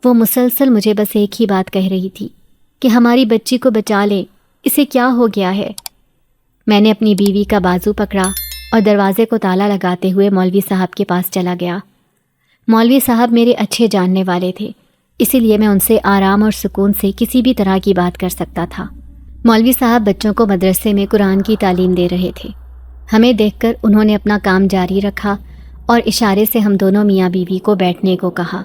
وہ مسلسل مجھے بس ایک ہی بات کہہ رہی تھی کہ ہماری بچی کو بچا لے، اسے کیا ہو گیا ہے؟ میں نے اپنی بیوی کا بازو پکڑا اور دروازے کو تالا لگاتے ہوئے مولوی صاحب کے پاس چلا گیا۔ مولوی صاحب میرے اچھے جاننے والے تھے، اسی لیے میں ان سے آرام اور سکون سے کسی بھی طرح کی بات کر سکتا تھا۔ مولوی صاحب بچوں کو مدرسے میں قرآن کی تعلیم دے رہے تھے۔ ہمیں دیکھ کر انہوں نے اپنا کام جاری رکھا اور اشارے سے ہم دونوں میاں بیوی کو بیٹھنے کو کہا۔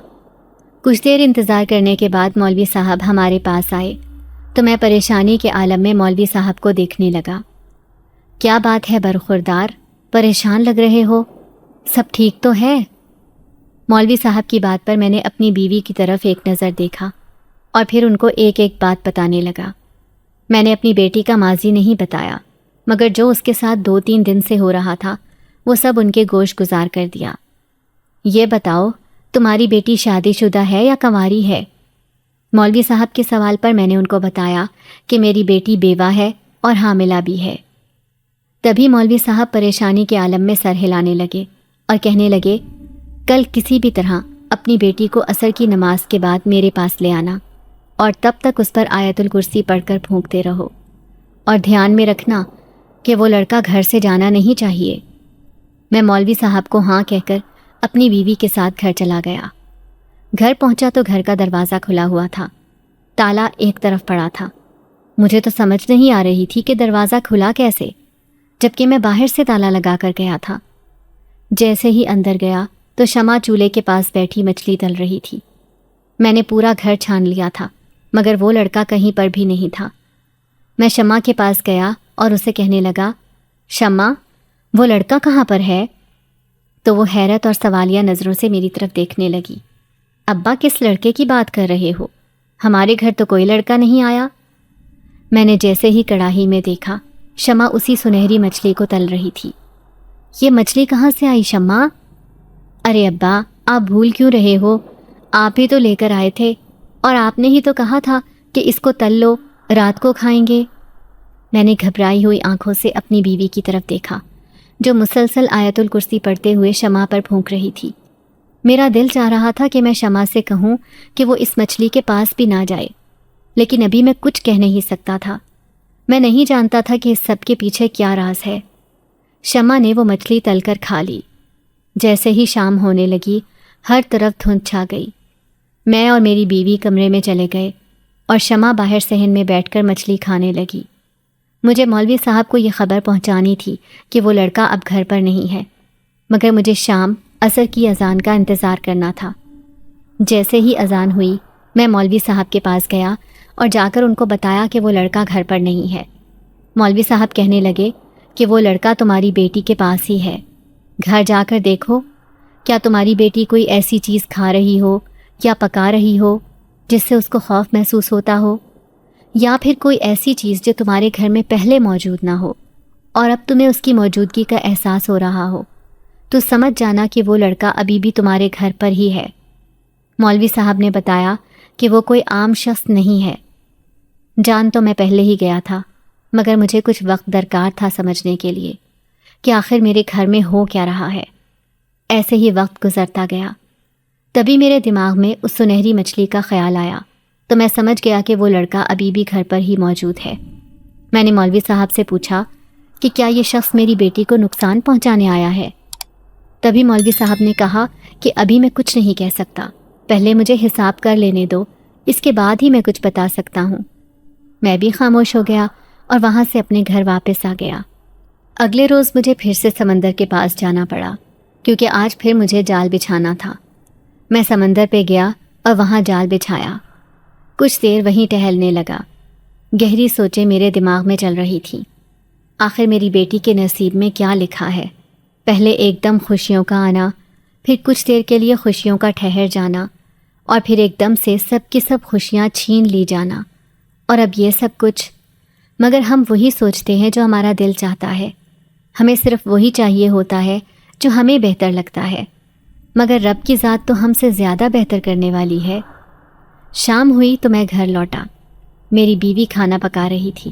کچھ دیر انتظار کرنے کے بعد مولوی صاحب ہمارے پاس آئے تو میں پریشانی کے عالم میں مولوی صاحب کو دیکھنے لگا۔ کیا بات ہے برخوردار، پریشان لگ رہے ہو؟ سب ٹھیک تو ہے؟ مولوی صاحب کی بات پر میں نے اپنی بیوی کی طرف ایک نظر دیکھا اور پھر ان کو ایک ایک بات بتانے لگا۔ میں نے اپنی بیٹی کا ماضی نہیں بتایا، مگر جو اس کے ساتھ 2-3 دن سے ہو رہا تھا وہ سب ان کے گوش گزار کر دیا۔ یہ بتاؤ، تمہاری بیٹی شادی شدہ ہے یا کنواری ہے؟ مولوی صاحب کے سوال پر میں نے ان کو بتایا کہ میری بیٹی بیوہ ہے اور حاملہ بھی ہے۔ تبھی مولوی صاحب پریشانی کے عالم میں سر ہلانے لگے اور کہنے لگے، کل کسی بھی طرح اپنی بیٹی کو عصر کی نماز کے بعد میرے پاس لے آنا اور تب تک اس پر آیت الکرسی پڑھ کر پھونکتے رہو، اور دھیان میں رکھنا کہ وہ لڑکا گھر سے جانا نہیں چاہیے۔ میں مولوی صاحب کو ہاں کہہ کر اپنی بیوی کے ساتھ گھر چلا گیا۔ گھر پہنچا تو گھر کا دروازہ کھلا ہوا تھا، تالا ایک طرف پڑا تھا۔ مجھے تو سمجھ نہیں آ رہی تھی کہ دروازہ کھلا کیسے، جبکہ میں باہر سے تالا لگا کر گیا تھا۔ جیسے ہی اندر گیا تو شمع چولہے کے پاس بیٹھی مچھلی تل رہی تھی۔ میں نے پورا گھر چھان لیا تھا مگر وہ لڑکا کہیں پر بھی نہیں تھا۔ میں شمع کے پاس گیا اور اسے کہنے لگا، شمع، وہ لڑکا کہاں پر ہے؟ تو وہ حیرت اور سوالیہ نظروں سے میری طرف دیکھنے لگی۔ ابا، کس لڑکے کی بات کر رہے ہو؟ ہمارے گھر تو کوئی لڑکا نہیں آیا۔ میں نے جیسے ہی کڑاہی میں دیکھا، شمع اسی سنہری مچھلی کو تل رہی تھی۔ یہ مچھلی کہاں سے آئی شمع؟ ارے ابا، آپ بھول کیوں رہے ہو؟ آپ ہی تو لے کر آئے تھے اور آپ نے ہی تو کہا تھا کہ اس کو تل لو، رات کو کھائیں گے۔ میں نے گھبرائی ہوئی آنکھوں سے اپنی بیوی کی طرف دیکھا جو مسلسل آیت الکرسی پڑھتے ہوئے شمع پر پھونک رہی تھی۔ میرا دل چاہ رہا تھا کہ میں شمع سے کہوں کہ وہ اس مچھلی کے پاس بھی نہ جائے، لیکن ابھی میں کچھ کہہ نہیں سکتا تھا۔ میں نہیں جانتا تھا کہ اس سب کے پیچھے کیا راز ہے۔ شمع نے وہ مچھلی تل کر کھا لی۔ جیسے ہی شام ہونے لگی، ہر طرف دھند چھا گئی۔ میں اور میری بیوی کمرے میں چلے گئے اور شمع باہر صحن میں بیٹھ کر مچھلی کھانے لگی۔ مجھے مولوی صاحب کو یہ خبر پہنچانی تھی کہ وہ لڑکا اب گھر پر نہیں ہے، مگر مجھے شام عصر کی اذان کا انتظار کرنا تھا۔ جیسے ہی اذان ہوئی، میں مولوی صاحب کے پاس گیا اور جا کر ان کو بتایا کہ وہ لڑکا گھر پر نہیں ہے۔ مولوی صاحب کہنے لگے کہ وہ لڑکا تمہاری بیٹی کے پاس ہی ہے، گھر جا کر دیکھو، کیا تمہاری بیٹی کوئی ایسی چیز کھا رہی ہو یا پکا رہی ہو جس سے اس کو خوف محسوس ہوتا ہو، یا پھر کوئی ایسی چیز جو تمہارے گھر میں پہلے موجود نہ ہو اور اب تمہیں اس کی موجودگی کا احساس ہو رہا ہو، تو سمجھ جانا کہ وہ لڑکا ابھی بھی تمہارے گھر پر ہی ہے۔ مولوی صاحب نے بتایا کہ وہ کوئی عام شخص نہیں ہے۔ جان تو میں پہلے ہی گیا تھا، مگر مجھے کچھ وقت درکار تھا سمجھنے کے لیے کہ آخر میرے گھر میں ہو کیا رہا ہے۔ ایسے ہی وقت گزرتا گیا۔ تبھی میرے دماغ میں اس سنہری مچھلی کا خیال آیا تو میں سمجھ گیا کہ وہ لڑکا ابھی بھی گھر پر ہی موجود ہے۔ میں نے مولوی صاحب سے پوچھا کہ کیا یہ شخص میری بیٹی کو نقصان پہنچانے آیا ہے؟ تبھی مولوی صاحب نے کہا کہ ابھی میں کچھ نہیں کہہ سکتا، پہلے مجھے حساب کر لینے دو، اس کے بعد ہی میں کچھ بتا سکتا ہوں۔ میں بھی خاموش ہو گیا اور وہاں سے اپنے گھر واپس آ گیا۔ اگلے روز مجھے پھر سے سمندر کے پاس جانا پڑا کیونکہ آج پھر مجھے جال بچھانا تھا۔ میں سمندر پہ گیا اور وہاں جال بچھایا۔ کچھ دیر وہیں ٹہلنے لگا۔ گہری سوچیں میرے دماغ میں چل رہی تھیں۔ آخر میری بیٹی کے نصیب میں کیا لکھا ہے؟ پہلے ایک دم خوشیوں کا آنا، پھر کچھ دیر کے لیے خوشیوں کا ٹھہر جانا، اور پھر ایک دم سے سب کی سب خوشیاں چھین لی جانا، اور اب یہ سب کچھ۔ مگر ہم وہی سوچتے ہیں جو ہمارا دل چاہتا ہے، ہمیں صرف وہی چاہیے ہوتا ہے جو ہمیں بہتر لگتا ہے، مگر رب کی ذات تو ہم سے زیادہ بہتر کرنے والی ہے۔ شام ہوئی تو میں گھر لوٹا۔ میری بیوی کھانا پکا رہی تھی۔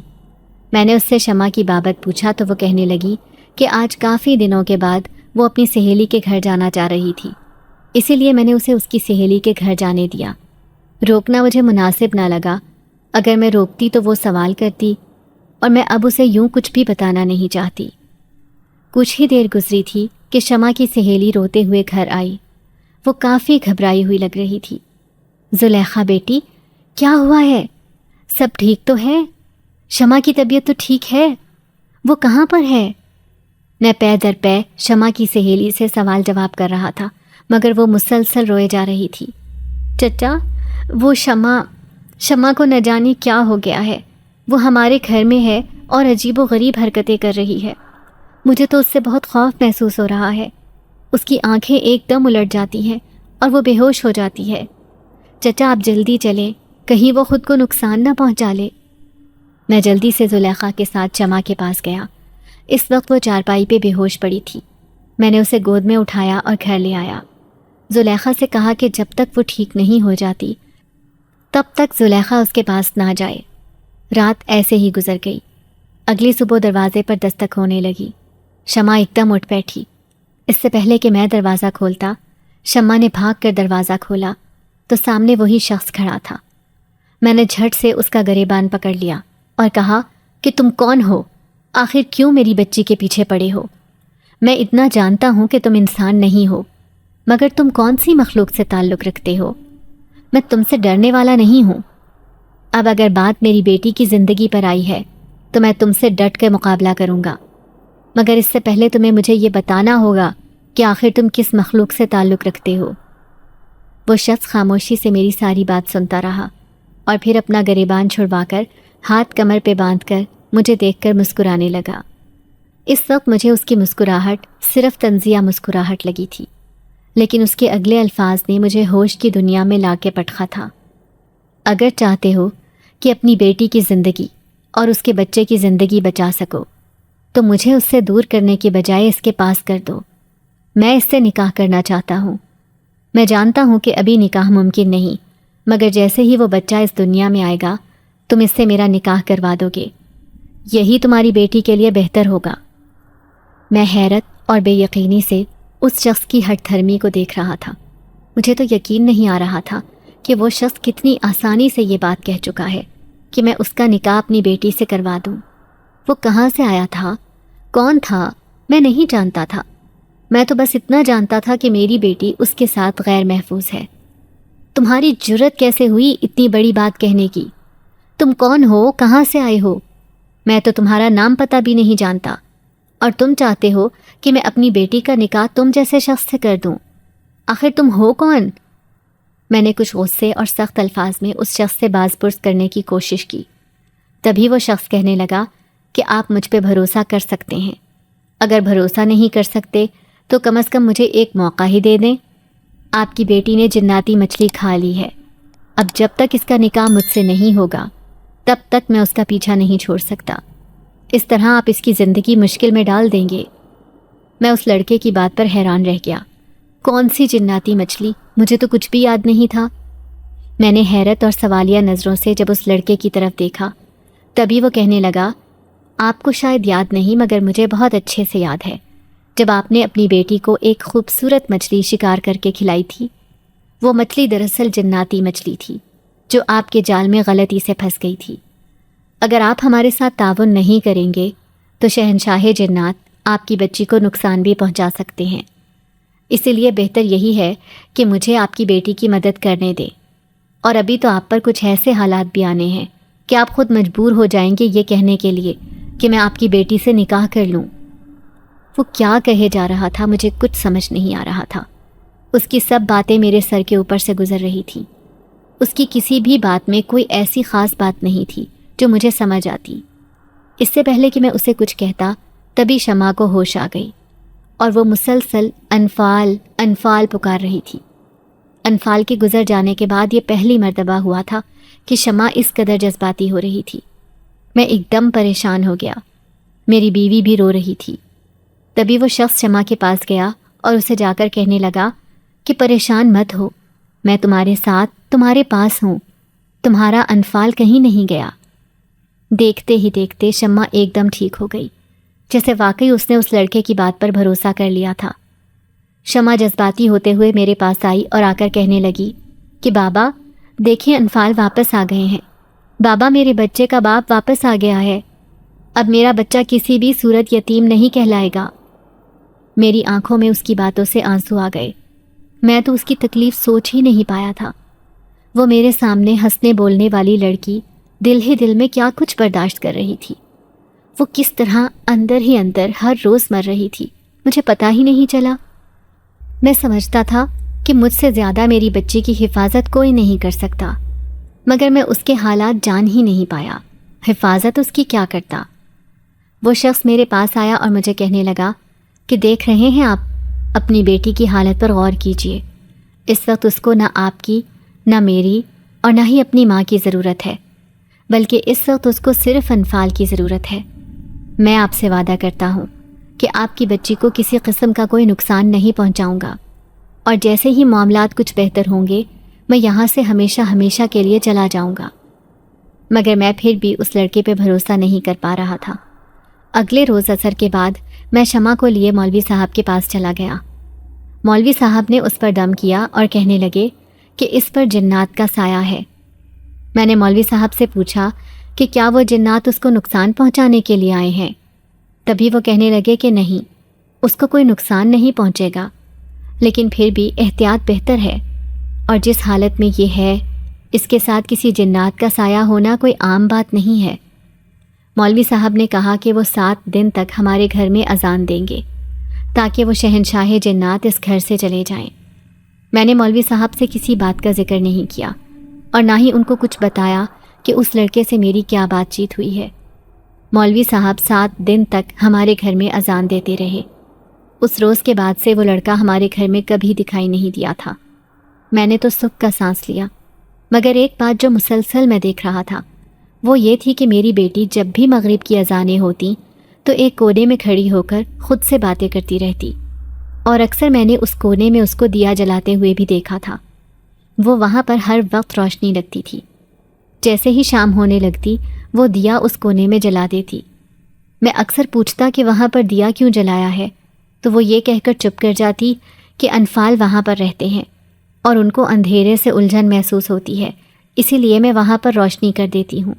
میں نے اس سے شمع کی بابت پوچھا تو وہ کہنے لگی کہ آج کافی دنوں کے بعد وہ اپنی سہیلی کے گھر جانا چاہ رہی تھی، اسی لیے میں نے اسے اس کی سہیلی کے گھر جانے دیا۔ روکنا مجھے مناسب نہ لگا، اگر میں روکتی تو وہ سوال کرتی، اور میں اب اسے یوں کچھ بھی بتانا نہیں چاہتی۔ کچھ ہی دیر گزری تھی کہ شمع کی سہیلی روتے ہوئے گھر آئی۔ وہ کافی گھبرائی ہوئی لگ رہی تھی۔ زلیخا بیٹی، کیا ہوا ہے؟ سب ٹھیک تو ہے؟ شمع کی طبیعت تو ٹھیک ہے؟ وہ کہاں پر ہے؟ میں پے در پے شمع کی سہیلی سے سوال جواب کر رہا تھا، مگر وہ مسلسل روئے جا رہی تھی۔ چچا، وہ شمع کو نہ جانے کیا ہو گیا ہے، وہ ہمارے گھر میں ہے اور عجیب و غریب حرکتیں کر رہی ہے۔ مجھے تو اس سے بہت خوف محسوس ہو رہا ہے۔ اس کی آنکھیں ایک دم الٹ جاتی ہیں اور وہ بے ہوش ہو جاتی ہے۔ چچا آپ جلدی چلیں، کہیں وہ خود کو نقصان نہ پہنچا لے۔ میں جلدی سے زلیخا کے ساتھ شمع کے پاس گیا۔ اس وقت وہ چارپائی پہ بے ہوش پڑی تھی۔ میں نے اسے گود میں اٹھایا اور گھر لے آیا۔ زلیخا سے کہا کہ جب تک وہ ٹھیک نہیں ہو جاتی تب تک زلیخا اس کے پاس نہ جائے۔ رات ایسے ہی گزر گئی۔ اگلی صبح دروازے پر دستک ہونے لگی۔ شمع ایک دم اٹھ بیٹھی۔ اس سے پہلے کہ میں دروازہ کھولتا، شمع نے بھاگ کر دروازہ کھولا تو سامنے وہی شخص کھڑا تھا۔ میں نے جھٹ سے اس کا گریبان پکڑ لیا اور کہا کہ تم کون ہو؟ آخر کیوں میری بچی کے پیچھے پڑے ہو؟ میں اتنا جانتا ہوں کہ تم انسان نہیں ہو، مگر تم کون سی مخلوق سے تعلق رکھتے ہو؟ میں تم سے ڈرنے والا نہیں ہوں۔ اب اگر بات میری بیٹی کی زندگی پر آئی ہے تو میں تم سے ڈٹ کے مقابلہ کروں گا، مگر اس سے پہلے تمہیں مجھے یہ بتانا ہوگا کہ آخر تم کس مخلوق سے تعلق رکھتے ہو۔ وہ شخص خاموشی سے میری ساری بات سنتا رہا اور پھر اپنا گریبان چھڑوا کر ہاتھ کمر پہ باندھ کر مجھے دیکھ کر مسکرانے لگا۔ اس وقت مجھے اس کی مسکراہٹ صرف طنزیہ مسکراہٹ لگی تھی، لیکن اس کے اگلے الفاظ نے مجھے ہوش کی دنیا میں لا کے پٹخا تھا۔ اگر چاہتے ہو کہ اپنی بیٹی کی زندگی اور اس کے بچے کی زندگی بچا سکو تو مجھے اس سے دور کرنے کی بجائے اس کے پاس کر دو۔ میں اس سے نکاح کرنا چاہتا ہوں۔ میں جانتا ہوں کہ ابھی نکاح ممکن نہیں، مگر جیسے ہی وہ بچہ اس دنیا میں آئے گا تم اس سے میرا نکاح کروا دو گے۔ یہی تمہاری بیٹی کے لیے بہتر ہوگا۔ میں حیرت اور بے یقینی سے اس شخص کی ہٹ دھرمی کو دیکھ رہا تھا۔ مجھے تو یقین نہیں آ رہا تھا کہ وہ شخص کتنی آسانی سے یہ بات کہہ چکا ہے کہ میں اس کا نکاح اپنی بیٹی سے کروا دوں۔ وہ کہاں سے آیا تھا؟ کون تھا؟ میں نہیں جانتا تھا۔ میں تو بس اتنا جانتا تھا کہ میری بیٹی اس کے ساتھ غیر محفوظ ہے۔ تمہاری جرت کیسے ہوئی اتنی بڑی بات کہنے کی؟ تم کون ہو؟ کہاں سے آئے ہو؟ میں تو تمہارا نام پتہ بھی نہیں جانتا، اور تم چاہتے ہو کہ میں اپنی بیٹی کا نکاح تم جیسے شخص سے کر دوں۔ آخر تم ہو کون؟ میں نے کچھ غصے اور سخت الفاظ میں اس شخص سے باز پرس کرنے کی کوشش کی۔ تبھی وہ شخص کہنے لگا کہ آپ مجھ پہ بھروسہ کر سکتے ہیں۔ اگر بھروسہ نہیں کر سکتے تو کم از کم مجھے ایک موقع ہی دے دیں۔ آپ کی بیٹی نے جناتی مچھلی کھا لی ہے۔ اب جب تک اس کا نکاح مجھ سے نہیں ہوگا تب تک میں اس کا پیچھا نہیں چھوڑ سکتا۔ اس طرح آپ اس کی زندگی مشکل میں ڈال دیں گے۔ میں اس لڑکے کی بات پر حیران رہ گیا۔ کون سی جناتی مچھلی؟ مجھے تو کچھ بھی یاد نہیں تھا۔ میں نے حیرت اور سوالیہ نظروں سے جب اس لڑکے کی طرف دیکھا تبھی وہ کہنے لگا، آپ کو شاید یاد نہیں مگر مجھے بہت اچھے سے یاد ہے جب آپ نے اپنی بیٹی کو ایک خوبصورت مچھلی شکار کر کے کھلائی تھی۔ وہ مچھلی دراصل جناتی مچھلی تھی جو آپ کے جال میں غلطی سے پھنس گئی تھی۔ اگر آپ ہمارے ساتھ تعاون نہیں کریں گے تو شہنشاہ جنات آپ کی بچی کو نقصان بھی پہنچا سکتے ہیں۔ اسی لیے بہتر یہی ہے کہ مجھے آپ کی بیٹی کی مدد کرنے دیں، اور ابھی تو آپ پر کچھ ایسے حالات بھی آنے ہیں کہ آپ خود مجبور ہو جائیں گے یہ کہنے کے لیے کہ میں آپ کی بیٹی سے نکاح کر لوں۔ وہ کیا کہے جا رہا تھا مجھے کچھ سمجھ نہیں آ رہا تھا۔ اس کی سب باتیں میرے سر کے اوپر سے گزر رہی تھیں۔ اس کی کسی بھی بات میں کوئی ایسی خاص بات نہیں تھی جو مجھے سمجھ آتی۔ اس سے پہلے کہ میں اسے کچھ کہتا تبھی شمع کو ہوش آ گئی اور وہ مسلسل انفال انفال پکار رہی تھی۔ انفال کے گزر جانے کے بعد یہ پہلی مرتبہ ہوا تھا کہ شمع اس قدر جذباتی ہو رہی تھی۔ میں ایک دم پریشان ہو گیا۔ میری بیوی بھی رو رہی تھی۔ تبھی وہ شخص شمع کے پاس گیا اور اسے جا کر کہنے لگا کہ پریشان مت ہو، میں تمہارے ساتھ تمہارے پاس ہوں۔ تمہارا انفال کہیں نہیں گیا۔ دیکھتے ہی دیکھتے شمع ایک دم ٹھیک ہو گئی، جیسے واقعی اس نے اس لڑکے کی بات پر بھروسہ کر لیا تھا۔ شمع جذباتی ہوتے ہوئے میرے پاس آئی اور آ کر کہنے لگی کہ بابا دیکھیں، انفال واپس آ گئے ہیں۔ بابا میرے بچے کا باپ واپس آ گیا ہے۔ اب میرا بچہ کسی بھی صورت یتیم نہیں کہلائے گا۔ میری آنکھوں میں اس کی باتوں سے آنسو آ گئے۔ میں تو اس کی تکلیف سوچ ہی نہیں پایا تھا۔ وہ میرے سامنے ہنسنے بولنے والی لڑکی دل ہی دل میں کیا کچھ برداشت کر رہی تھی، وہ کس طرح اندر ہی اندر ہر روز مر رہی تھی، مجھے پتہ ہی نہیں چلا۔ میں سمجھتا تھا کہ مجھ سے زیادہ میری بچی کی حفاظت کوئی نہیں کر سکتا، مگر میں اس کے حالات جان ہی نہیں پایا۔ حفاظت اس کی کیا کرتا؟ وہ شخص میرے پاس آیا اور مجھے کہنے لگا کہ دیکھ رہے ہیں آپ، اپنی بیٹی کی حالت پر غور کیجیے۔ اس وقت اس کو نہ آپ کی، نہ میری اور نہ ہی اپنی ماں کی ضرورت ہے، بلکہ اس وقت اس کو صرف انفال کی ضرورت ہے۔ میں آپ سے وعدہ کرتا ہوں کہ آپ کی بچی کو کسی قسم کا کوئی نقصان نہیں پہنچاؤں گا، اور جیسے ہی معاملات کچھ بہتر ہوں گے میں یہاں سے ہمیشہ ہمیشہ کے لیے چلا جاؤں گا۔ مگر میں پھر بھی اس لڑکے پہ بھروسہ نہیں کر پا رہا تھا۔ اگلے روز عصر کے بعد میں شمع کو لیے مولوی صاحب کے پاس چلا گیا۔ مولوی صاحب نے اس پر دم کیا اور کہنے لگے کہ اس پر جنات کا سایہ ہے۔ میں نے مولوی صاحب سے پوچھا کہ کیا وہ جنات اس کو نقصان پہنچانے کے لیے آئے ہیں؟ تبھی وہ کہنے لگے کہ نہیں، اس کو کوئی نقصان نہیں پہنچے گا، لیکن پھر بھی احتیاط بہتر ہے، اور جس حالت میں یہ ہے اس کے ساتھ کسی جنات کا سایہ ہونا کوئی عام بات نہیں ہے۔ مولوی صاحب نے کہا کہ وہ 7 دن تک ہمارے گھر میں اذان دیں گے تاکہ وہ شہنشاہ جنات اس گھر سے چلے جائیں۔ میں نے مولوی صاحب سے کسی بات کا ذکر نہیں کیا اور نہ ہی ان کو کچھ بتایا کہ اس لڑکے سے میری کیا بات چیت ہوئی ہے۔ مولوی صاحب 7 دن تک ہمارے گھر میں اذان دیتے رہے۔ اس روز کے بعد سے وہ لڑکا ہمارے گھر میں کبھی دکھائی نہیں دیا تھا۔ میں نے تو سکھ کا سانس لیا، مگر ایک بات جو مسلسل میں دیکھ رہا تھا وہ یہ تھی کہ میری بیٹی جب بھی مغرب کی اذانیں ہوتی تو ایک کونے میں کھڑی ہو کر خود سے باتیں کرتی رہتی، اور اکثر میں نے اس کونے میں اس کو دیا جلاتے ہوئے بھی دیکھا تھا۔ وہ وہاں پر ہر وقت روشنی لگتی تھی۔ جیسے ہی شام ہونے لگتی وہ دیا اس کونے میں جلا دیتی۔ میں اکثر پوچھتا کہ وہاں پر دیا کیوں جلایا ہے، تو وہ یہ کہہ کر چپ کر جاتی کہ انفال وہاں پر رہتے ہیں اور ان کو اندھیرے سے الجھن محسوس ہوتی ہے، اسی لیے میں وہاں پر روشنی کر دیتی ہوں۔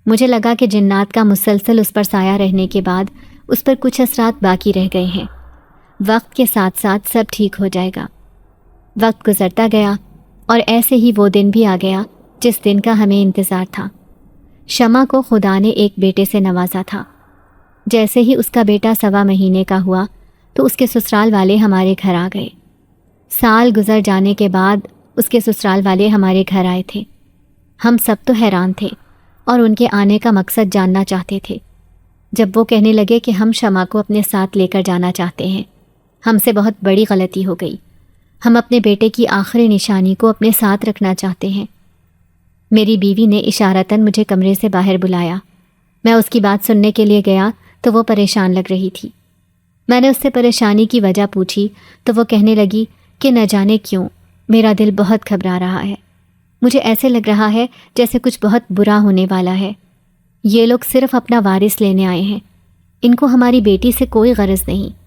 مجھے لگا کہ جنات کا مسلسل اس پر سایہ رہنے کے بعد اس پر کچھ اثرات باقی رہ گئے ہیں، وقت کے ساتھ ساتھ سب ٹھیک ہو جائے گا۔ وقت گزرتا گیا اور ایسے ہی وہ دن بھی آ گیا جس دن کا ہمیں انتظار تھا۔ شمع کو خدا نے ایک بیٹے سے نوازا تھا۔ جیسے ہی اس کا بیٹا 1.25 مہینے کا ہوا تو اس کے سسرال والے ہمارے گھر آ گئے۔ سال گزر جانے کے بعد اس کے سسرال والے ہمارے گھر آئے تھے۔ ہم سب تو حیران تھے اور ان کے آنے کا مقصد جاننا چاہتے تھے۔ جب وہ کہنے لگے کہ ہم شمع کو اپنے ساتھ لے کر جانا چاہتے ہیں، ہم سے بہت بڑی غلطی ہو گئی۔ ہم اپنے بیٹے کی آخری نشانی کو اپنے ساتھ رکھنا چاہتے ہیں۔ میری بیوی نے اشارتاً مجھے کمرے سے باہر بلایا۔ میں اس کی بات سننے کے لیے گیا تو وہ پریشان لگ رہی تھی۔ میں نے اس سے پریشانی کی وجہ پوچھی تو وہ کہنے لگی کہ نہ جانے کیوں میرا دل بہت گھبرا رہا ہے، مجھے ایسے لگ رہا ہے جیسے کچھ بہت برا ہونے والا ہے۔ یہ لوگ صرف اپنا وارث لینے آئے ہیں، ان کو ہماری بیٹی سے کوئی غرض نہیں۔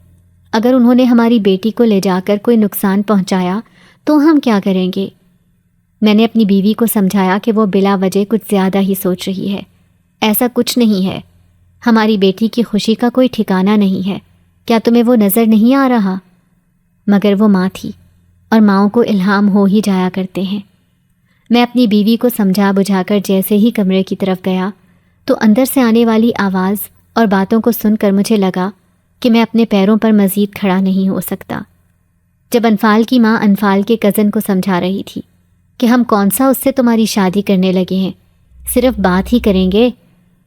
اگر انہوں نے ہماری بیٹی کو لے جا کر کوئی نقصان پہنچایا تو ہم کیا کریں گے؟ میں نے اپنی بیوی کو سمجھایا کہ وہ بلا وجہ کچھ زیادہ ہی سوچ رہی ہے، ایسا کچھ نہیں ہے، ہماری بیٹی کی خوشی کا کوئی ٹھکانہ نہیں ہے، کیا تمہیں وہ نظر نہیں آ رہا؟ مگر وہ ماں تھی اور ماؤں کو الہام ہو ہی جایا کرتے ہیں۔ میں اپنی بیوی کو سمجھا بجھا کر جیسے ہی کمرے کی طرف گیا تو اندر سے آنے والی آواز اور باتوں کو سن کر مجھے لگا کہ میں اپنے پیروں پر مزید کھڑا نہیں ہو سکتا۔ جب انفال کی ماں انفال کے کزن کو سمجھا رہی تھی کہ ہم کون سا اس سے تمہاری شادی کرنے لگے ہیں، صرف بات ہی کریں گے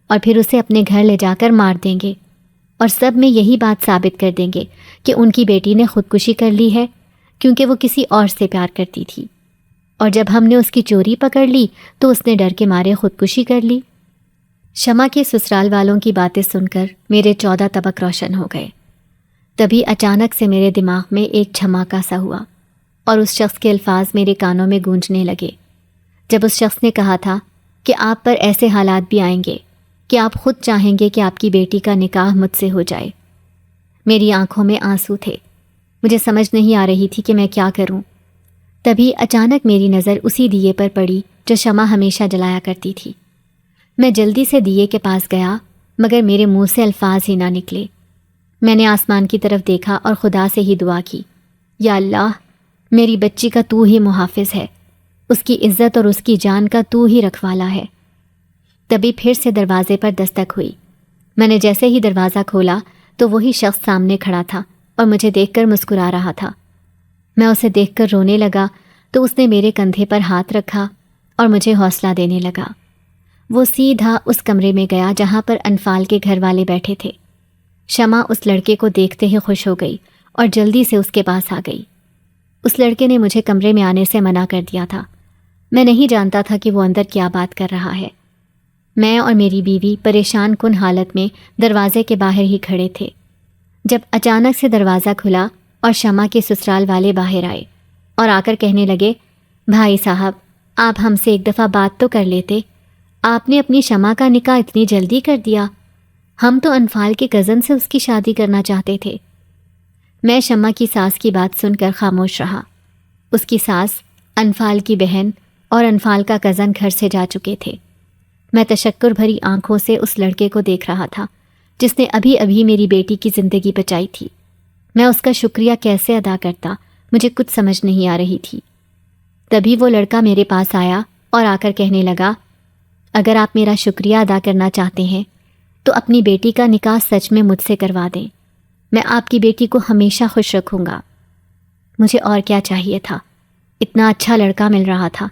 اور پھر اسے اپنے گھر لے جا کر مار دیں گے، اور سب میں یہی بات ثابت کر دیں گے کہ ان کی بیٹی نے خودکشی کر لی ہے کیونکہ وہ کسی اور سے پیار کرتی تھی، اور جب ہم نے اس کی چوری پکڑ لی تو اس نے ڈر کے مارے خودکشی کر لی۔ شمع کے سسرال والوں کی باتیں سن کر میرے 14 طبق روشن ہو گئے۔ تبھی اچانک سے میرے دماغ میں ایک جھماکا سا ہوا اور اس شخص کے الفاظ میرے کانوں میں گونجنے لگے، جب اس شخص نے کہا تھا کہ آپ پر ایسے حالات بھی آئیں گے کہ آپ خود چاہیں گے کہ آپ کی بیٹی کا نکاح مجھ سے ہو جائے۔ میری آنکھوں میں آنسو تھے، مجھے سمجھ نہیں آ رہی تھی کہ میں کیا کروں۔ تبھی اچانک میری نظر اسی دیے پر پڑی جو شمع ہمیشہ جلایا کرتی تھی۔ میں جلدی سے دیے کے پاس گیا، مگر میرے منہ سے الفاظ ہی نہ نکلے۔ میں نے آسمان کی طرف دیکھا اور خدا سے ہی دعا کی، یا اللہ، میری بچی کا تو ہی محافظ ہے، اس کی عزت اور اس کی جان کا تو ہی رکھوالا ہے۔ تبھی پھر سے دروازے پر دستک ہوئی۔ میں نے جیسے ہی دروازہ کھولا تو وہی شخص سامنے کھڑا تھا اور مجھے دیکھ کر مسکرا رہا تھا۔ میں اسے دیکھ کر رونے لگا تو اس نے میرے کندھے پر ہاتھ رکھا اور مجھے حوصلہ دینے لگا۔ وہ سیدھا اس کمرے میں گیا جہاں پر انفال کے گھر والے بیٹھے تھے۔ شمع اس لڑکے کو دیکھتے ہی خوش ہو گئی اور جلدی سے اس کے پاس آ گئی۔ اس لڑکے نے مجھے کمرے میں آنے سے منع کر دیا تھا۔ میں نہیں جانتا تھا کہ وہ اندر کیا بات کر رہا ہے۔ میں اور میری بیوی پریشان کن حالت میں دروازے کے باہر ہی کھڑے تھے، جب اچانک سے دروازہ کھلا اور شمع کے سسرال والے باہر آئے اور آ کر کہنے لگے، بھائی صاحب، آپ ہم سے ایک دفعہ بات تو کر لیتے، آپ نے اپنی شمع کا نکاح اتنی جلدی کر دیا، ہم تو انفال کے کزن سے اس کی شادی کرنا چاہتے تھے۔ میں شمع کی ساس کی بات سن کر خاموش رہا۔ اس کی ساس، انفال کی بہن اور انفال کا کزن گھر سے جا چکے تھے۔ میں تشکر بھری آنکھوں سے اس لڑکے کو دیکھ رہا تھا جس نے ابھی ابھی میری بیٹی کی زندگی بچائی تھی۔ میں اس کا شکریہ کیسے ادا کرتا، مجھے کچھ سمجھ نہیں آ رہی تھی۔ تبھی وہ لڑکا میرے پاس آیا اور آ کر کہنے لگا، اگر آپ میرا شکریہ ادا کرنا چاہتے ہیں تو اپنی بیٹی کا نکاح سچ میں مجھ سے کروا دیں، میں آپ کی بیٹی کو ہمیشہ خوش رکھوں گا۔ مجھے اور کیا چاہیے تھا، اتنا اچھا لڑکا مل رہا تھا۔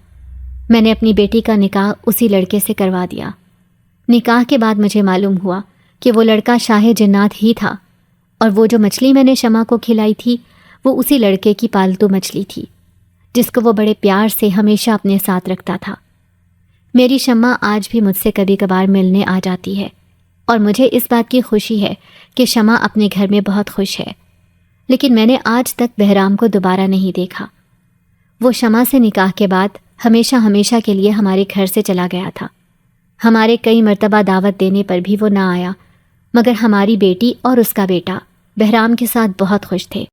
میں نے اپنی بیٹی کا نکاح اسی لڑکے سے کروا دیا۔ نکاح کے بعد مجھے معلوم ہوا کہ وہ لڑکا شاہ جنات ہی تھا، اور وہ جو مچھلی میں نے شمع کو کھلائی تھی وہ اسی لڑکے کی پالتو مچھلی تھی جس کو وہ بڑے پیار سے ہمیشہ اپنے ساتھ رکھتا تھا۔ میری شمع آج بھی مجھ سے کبھی کبھار ملنے آ جاتی ہے اور مجھے اس بات کی خوشی ہے کہ شمع اپنے گھر میں بہت خوش ہے، لیکن میں نے آج تک بہرام کو دوبارہ نہیں دیکھا۔ وہ شمع سے نکاح کے بعد ہمیشہ کے لیے ہمارے گھر سے چلا گیا تھا۔ ہمارے کئی مرتبہ دعوت دینے پر بھی وہ نہ آیا، مگر ہماری بیٹی اور اس کا بیٹا بہرام کے ساتھ بہت خوش تھے۔